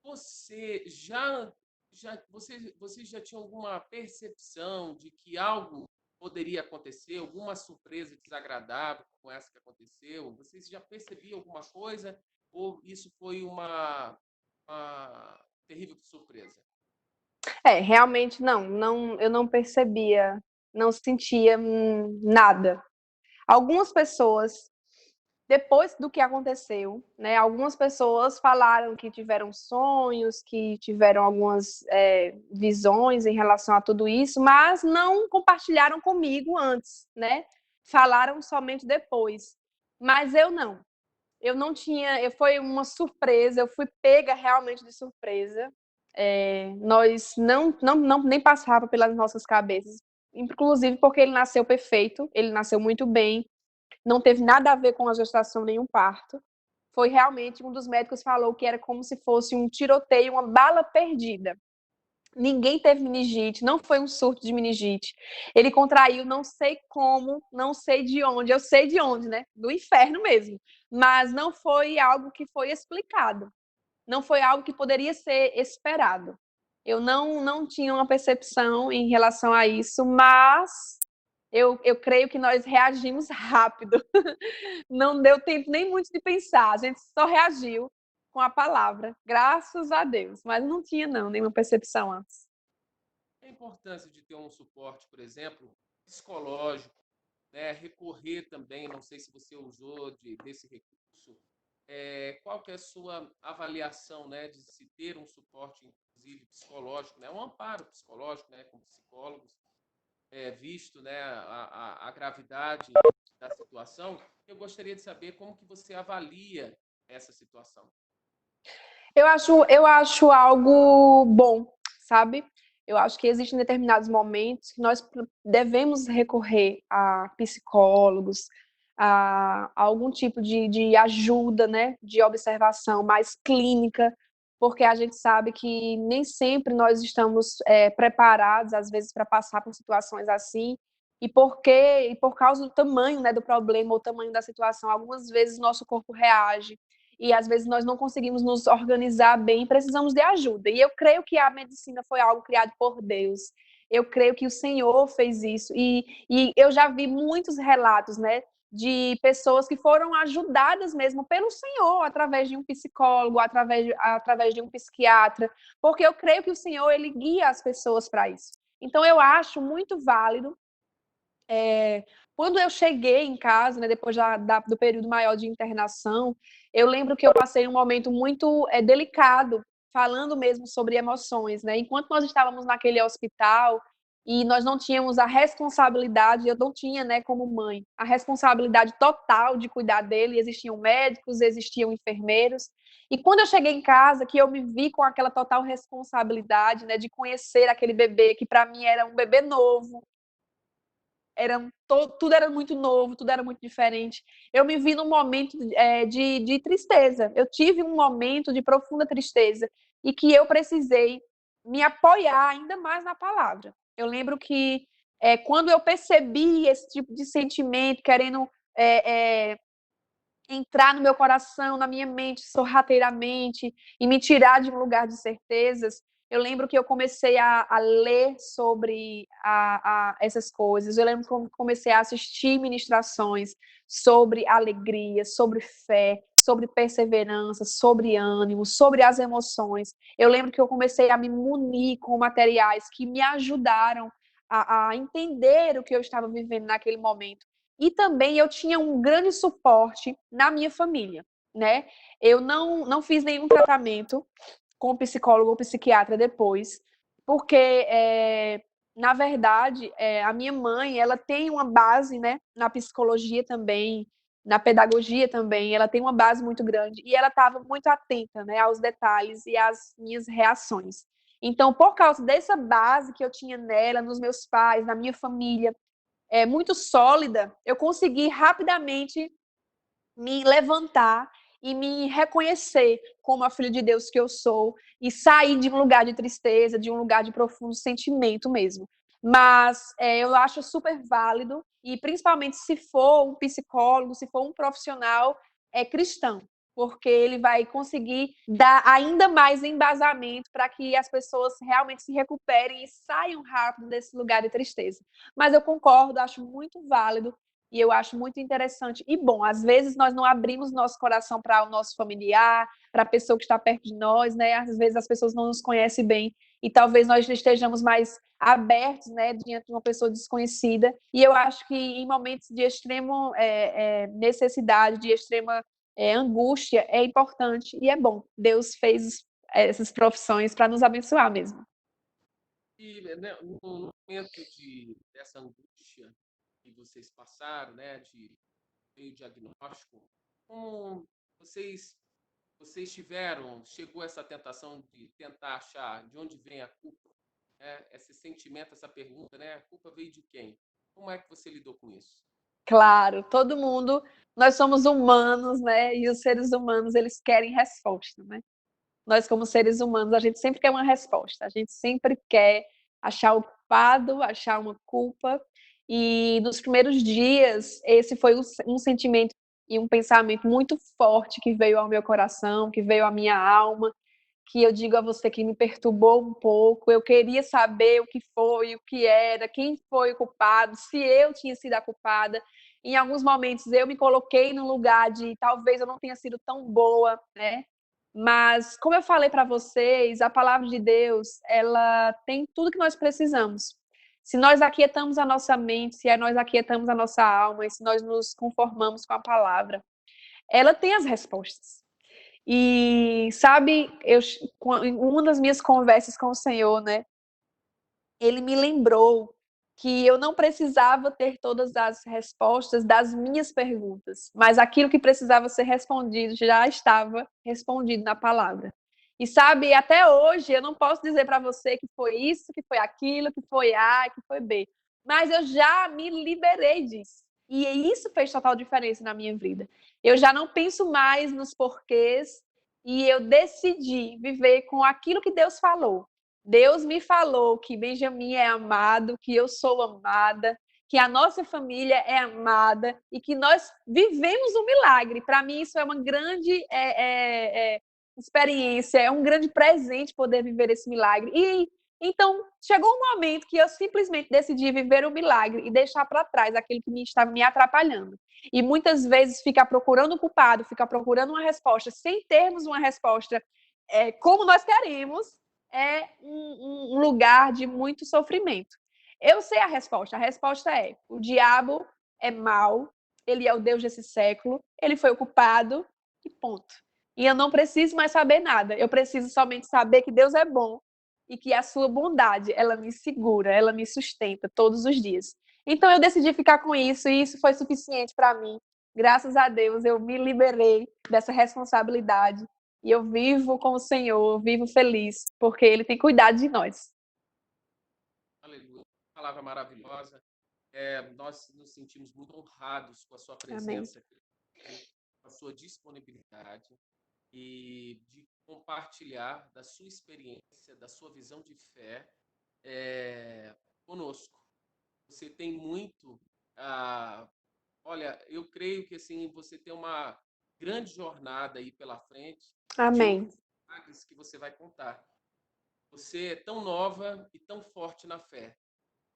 você vocês já tinham alguma percepção de que algo poderia acontecer, alguma surpresa desagradável com essa que aconteceu? Vocês já percebiam alguma coisa? ou isso foi uma terrível surpresa? Realmente eu não percebia, não sentia nada. Algumas pessoas, depois do que aconteceu, né, algumas pessoas falaram que tiveram sonhos, que tiveram algumas visões em relação a tudo isso, mas não compartilharam comigo antes, né? Falaram somente depois. Mas eu não. Eu não tinha, foi uma surpresa, eu fui pega realmente de surpresa. Nós nem passava pelas nossas cabeças, inclusive porque ele nasceu perfeito, ele nasceu muito bem, não teve nada a ver com a gestação nem um parto. Foi realmente, um dos médicos falou que era como se fosse um tiroteio, uma bala perdida. Ninguém teve meningite, não foi um surto de meningite. Ele contraiu, não sei como, não sei de onde, eu sei de onde, né? Do inferno mesmo. Mas não foi algo que foi explicado. Não foi algo que poderia ser esperado. Eu não tinha uma percepção em relação a isso, mas eu creio que nós reagimos rápido. Não deu tempo nem muito de pensar, a gente só reagiu com a palavra, graças a Deus. Mas não tinha, não, nenhuma percepção antes. A importância de ter um suporte, por exemplo, psicológico, né? Recorrer também, não sei se você usou desse recurso, qual que é a sua avaliação, né, de se ter um suporte, inclusive psicológico, né, um amparo psicológico, né, com psicólogos, visto, né, a gravidade da situação, eu gostaria de saber como que você avalia essa situação. Eu acho algo bom, sabe? Eu acho que existem determinados momentos que nós devemos recorrer a psicólogos, a algum tipo de ajuda, né? De observação mais clínica, porque a gente sabe que nem sempre nós estamos preparados, às vezes, para passar por situações assim. E por causa do tamanho, né, do problema ou tamanho da situação, algumas vezes nosso corpo reage e às vezes nós não conseguimos nos organizar bem, precisamos de ajuda. E eu creio que a medicina foi algo criado por Deus. Eu creio que o Senhor fez isso. E eu já vi muitos relatos, né, de pessoas que foram ajudadas mesmo pelo Senhor, através de um psicólogo, através de um psiquiatra, porque eu creio que o Senhor, ele guia as pessoas para isso. Então, eu acho muito válido quando eu cheguei em casa, né, depois do período maior de internação, eu lembro que eu passei um momento muito delicado, falando mesmo sobre emoções, né? Enquanto nós estávamos naquele hospital e nós não tínhamos a responsabilidade, eu não tinha, né, como mãe, a responsabilidade total de cuidar dele, existiam médicos, existiam enfermeiros, e quando eu cheguei em casa, que eu me vi com aquela total responsabilidade, né, de conhecer aquele bebê, que para mim era um bebê novo, tudo era muito novo, tudo era muito diferente. Eu me vi num momento de tristeza. Eu tive um momento de profunda tristeza e que eu precisei me apoiar ainda mais na palavra. Eu lembro que quando eu percebi esse tipo de sentimento, querendo é, é, entrar no meu coração, na minha mente, sorrateiramente, e me tirar de um lugar de certezas, eu lembro que eu comecei a ler sobre essas coisas. Eu lembro que eu comecei a assistir ministrações sobre alegria, sobre fé, sobre perseverança, sobre ânimo, sobre as emoções. Eu lembro que eu comecei a me munir com materiais que me ajudaram a entender o que eu estava vivendo naquele momento. E também eu tinha um grande suporte na minha família, né? Eu não fiz nenhum tratamento com psicólogo ou psiquiatra depois, porque, na verdade, a minha mãe, ela tem uma base, né, na psicologia também, na pedagogia também, ela tem uma base muito grande, e ela estava muito atenta, né, aos detalhes e às minhas reações. Então, por causa dessa base que eu tinha nela, nos meus pais, na minha família, muito sólida, eu consegui rapidamente me levantar e me reconhecer como a filha de Deus que eu sou e sair de um lugar de tristeza, de um lugar de profundo sentimento mesmo. Mas eu acho super válido e principalmente se for um psicólogo, se for um profissional cristão, porque ele vai conseguir dar ainda mais embasamento para que as pessoas realmente se recuperem e saiam rápido desse lugar de tristeza. Mas eu concordo, acho muito válido E eu acho muito interessante. E bom, às vezes nós não abrimos nosso coração para o nosso familiar, para a pessoa que está perto de nós, né? Às vezes as pessoas não nos conhecem bem e talvez nós estejamos mais abertos, né, diante de uma pessoa desconhecida. E eu acho que em momentos de extrema necessidade, de extrema angústia, é importante e é bom. Deus fez essas profissões para nos abençoar mesmo. E né, no momento dessa angústia que vocês passaram, né, de meio diagnóstico, como vocês chegou a essa tentação de tentar achar de onde vem a culpa, né? Esse sentimento, essa pergunta, né? A culpa veio de quem? Como é que você lidou com isso? Claro, todo mundo, nós somos humanos, né? E os seres humanos, eles querem resposta, né? Nós, como seres humanos, a gente sempre quer uma resposta, a gente sempre quer achar o culpado, achar uma culpa. E nos primeiros dias, esse foi um sentimento e um pensamento muito forte que veio ao meu coração, que veio à minha alma, que eu digo a você que me perturbou um pouco. Eu queria saber o que foi, o que era, quem foi o culpado, se eu tinha sido a culpada. Em alguns momentos eu me coloquei no lugar de talvez eu não tenha sido tão boa, né? Mas como eu falei para vocês, a palavra de Deus, ela tem tudo que nós precisamos. Se nós aquietamos a nossa mente, se nós aquietamos a nossa alma, e se nós nos conformamos com a palavra, ela tem as respostas. E sabe, em uma das minhas conversas com o Senhor, né, ele me lembrou que eu não precisava ter todas as respostas das minhas perguntas, mas aquilo que precisava ser respondido já estava respondido na palavra. E sabe, até hoje eu não posso dizer para você que foi isso, que foi aquilo, que foi A, que foi B, mas eu já me liberei disso. E isso fez total diferença na minha vida. Eu já não penso mais nos porquês e eu decidi viver com aquilo que Deus falou. Deus me falou que Benjamin é amado, que eu sou amada, que a nossa família é amada e que nós vivemos um milagre. Para mim, isso é uma grande experiência, é um grande presente poder viver esse milagre. E então chegou um momento que eu simplesmente decidi viver o milagre e deixar para trás aquilo que estava me atrapalhando. E muitas vezes ficar procurando o culpado, ficar procurando uma resposta sem termos uma resposta como nós queremos, é um lugar de muito sofrimento. Eu sei a resposta é: o diabo é mau, ele é o Deus desse século, ele foi o culpado, e ponto. E eu não preciso mais saber nada, eu preciso somente saber que Deus é bom e que a sua bondade, ela me segura, ela me sustenta todos os dias. Então eu decidi ficar com isso e isso foi suficiente para mim. Graças a Deus eu me liberei dessa responsabilidade e eu vivo com o Senhor, vivo feliz, porque Ele tem cuidado de nós. Aleluia. Palavra maravilhosa. Nós nos sentimos muito honrados com a sua Amém. presença aqui, com a sua disponibilidade e de compartilhar da sua experiência, da sua visão de fé conosco. Você tem muito. ah, Olha, eu creio que assim você tem uma grande jornada aí pela frente de Amém. outros milagres que você vai contar. Você é tão nova e tão forte na fé.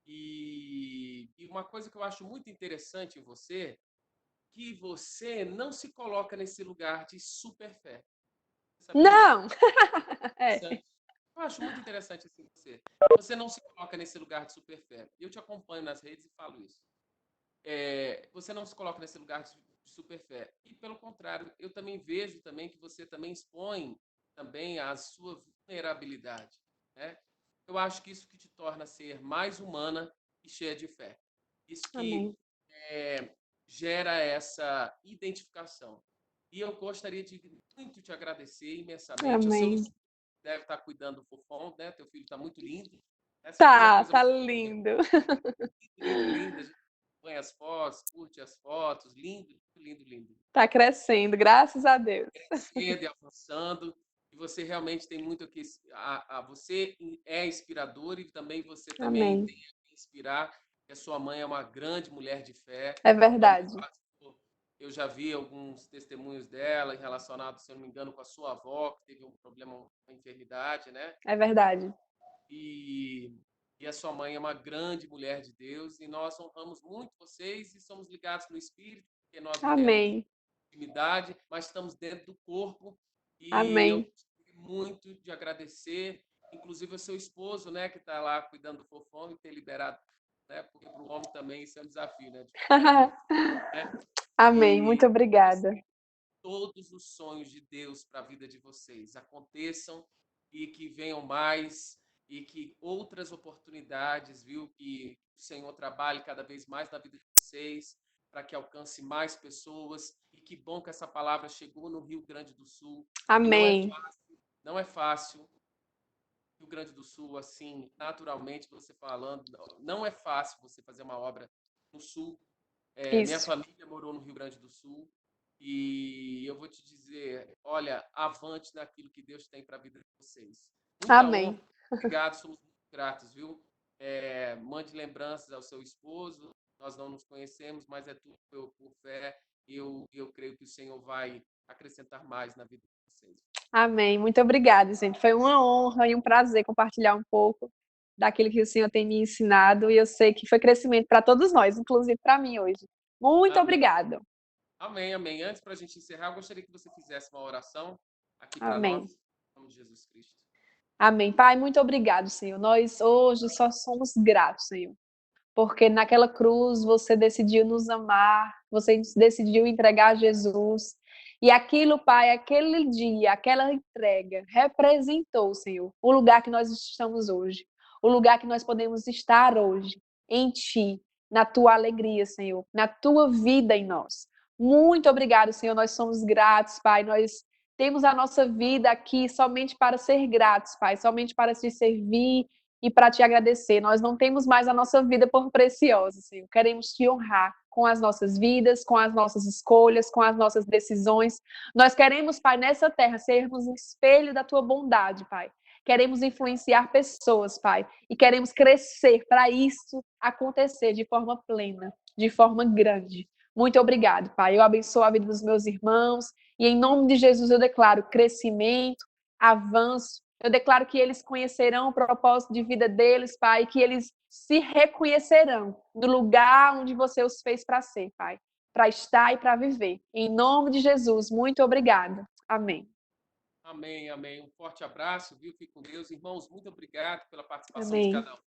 E uma coisa que eu acho muito interessante em você, que você não se coloca nesse lugar de super fé. Sabia? Não! É, Interessante. Eu acho muito interessante assim você. Você não se coloca nesse lugar de super fé. Eu te acompanho nas redes e falo isso. Você não se coloca nesse lugar de super fé. E pelo contrário, eu também vejo também que você também expõe também a sua vulnerabilidade, né? Eu acho que isso que te torna ser mais humana e cheia de fé. Isso que amém. é, gera essa identificação. E eu gostaria de muito te agradecer imensamente. Eu sei que Amém. você deve estar cuidando do fofão, né? Teu filho está muito lindo. Essa aqui é uma Tá, coisa tá muito lindo. lindo, lindo. A gente põe as fotos, curte as fotos. Lindo, lindo, lindo. Tá crescendo, graças a Deus. Crescendo e avançando. E você realmente tem muito que. Você é inspirador e também você também Amém. tem a inspirar. Que a sua mãe é uma grande mulher de fé. É Tua mãe verdade. passou. Eu já vi alguns testemunhos dela relacionados, se eu não me engano, com a sua avó, que teve um problema, uma enfermidade, né? É verdade. E a sua mãe é uma grande mulher de Deus e nós honramos muito vocês e somos ligados no espírito, porque nós vivemos Amém. intimidade, mas estamos dentro do corpo e eu Amém. gostaria muito de agradecer, inclusive ao seu esposo, né, que está lá cuidando do fofão e ter liberado, né, porque para o homem também isso é um desafio, né, de cuidar de um, né, Amém. e Muito obrigada. todos os sonhos de Deus para a vida de vocês aconteçam e que venham mais e que outras oportunidades, viu, que o Senhor trabalhe cada vez mais na vida de vocês, para que alcance mais pessoas. E que bom que essa palavra chegou no Rio Grande do Sul, que não é Amém. fácil, não é fácil. Rio Grande do Sul, assim, naturalmente você falando, não é fácil você fazer uma obra no Sul. Minha Isso. família morou no Rio Grande do Sul e eu vou te dizer, olha, avante naquilo que Deus tem para a vida de vocês. Muita honra, Amém. obrigado, somos muito gratos, viu? Mande lembranças ao seu esposo, nós não nos conhecemos, mas é tudo por fé e eu creio que o Senhor vai acrescentar mais na vida de vocês. Amém. Muito obrigada, gente. Foi uma honra e um prazer compartilhar um pouco daquilo que o Senhor tem me ensinado e eu sei que foi crescimento para todos nós, inclusive para mim hoje. Muito Amém, obrigada. amém, amém. Antes, para a gente encerrar, eu gostaria que você fizesse uma oração aqui para nós, Amém. em nome de Jesus Cristo. Amém. Pai, muito obrigado, Senhor. Nós hoje só somos gratos, Senhor. Porque naquela cruz você decidiu nos amar, você decidiu entregar Jesus. E aquilo, Pai, aquele dia, aquela entrega representou, Senhor, o lugar que nós estamos hoje, o lugar que nós podemos estar hoje, em Ti, na Tua alegria, Senhor, na Tua vida em nós. Muito obrigado, Senhor, nós somos gratos, Pai, nós temos a nossa vida aqui somente para ser gratos, Pai, somente para Te servir e para te agradecer. Nós não temos mais a nossa vida por preciosa, Senhor. Queremos te honrar com as nossas vidas, com as nossas escolhas, com as nossas decisões. Nós queremos, Pai, nessa terra, sermos um espelho da tua bondade, Pai. Queremos influenciar pessoas, Pai, e queremos crescer para isso acontecer de forma plena, de forma grande. Muito obrigado, Pai. Eu abençoo a vida dos meus irmãos e em nome de Jesus eu declaro crescimento, avanço. Eu declaro que eles conhecerão o propósito de vida deles, Pai, que eles se reconhecerão no lugar onde você os fez para ser, Pai, para estar e para viver. Em nome de Jesus, muito obrigada. Amém. Amém, amém. Um forte abraço, viu? Fique com Deus. Irmãos, muito obrigado pela participação de Amém. cada um,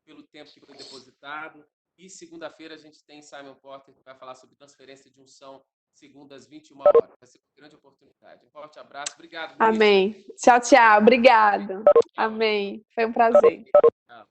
pelo tempo que foi depositado. E segunda-feira a gente tem Simon Porter, que vai falar sobre transferência de unção, segunda às 21 horas. Vai ser uma grande oportunidade. Um forte abraço. Obrigado, ministro. Amém. Tchau, tchau. Obrigado. Tchau. Amém. Foi um prazer. Tchau.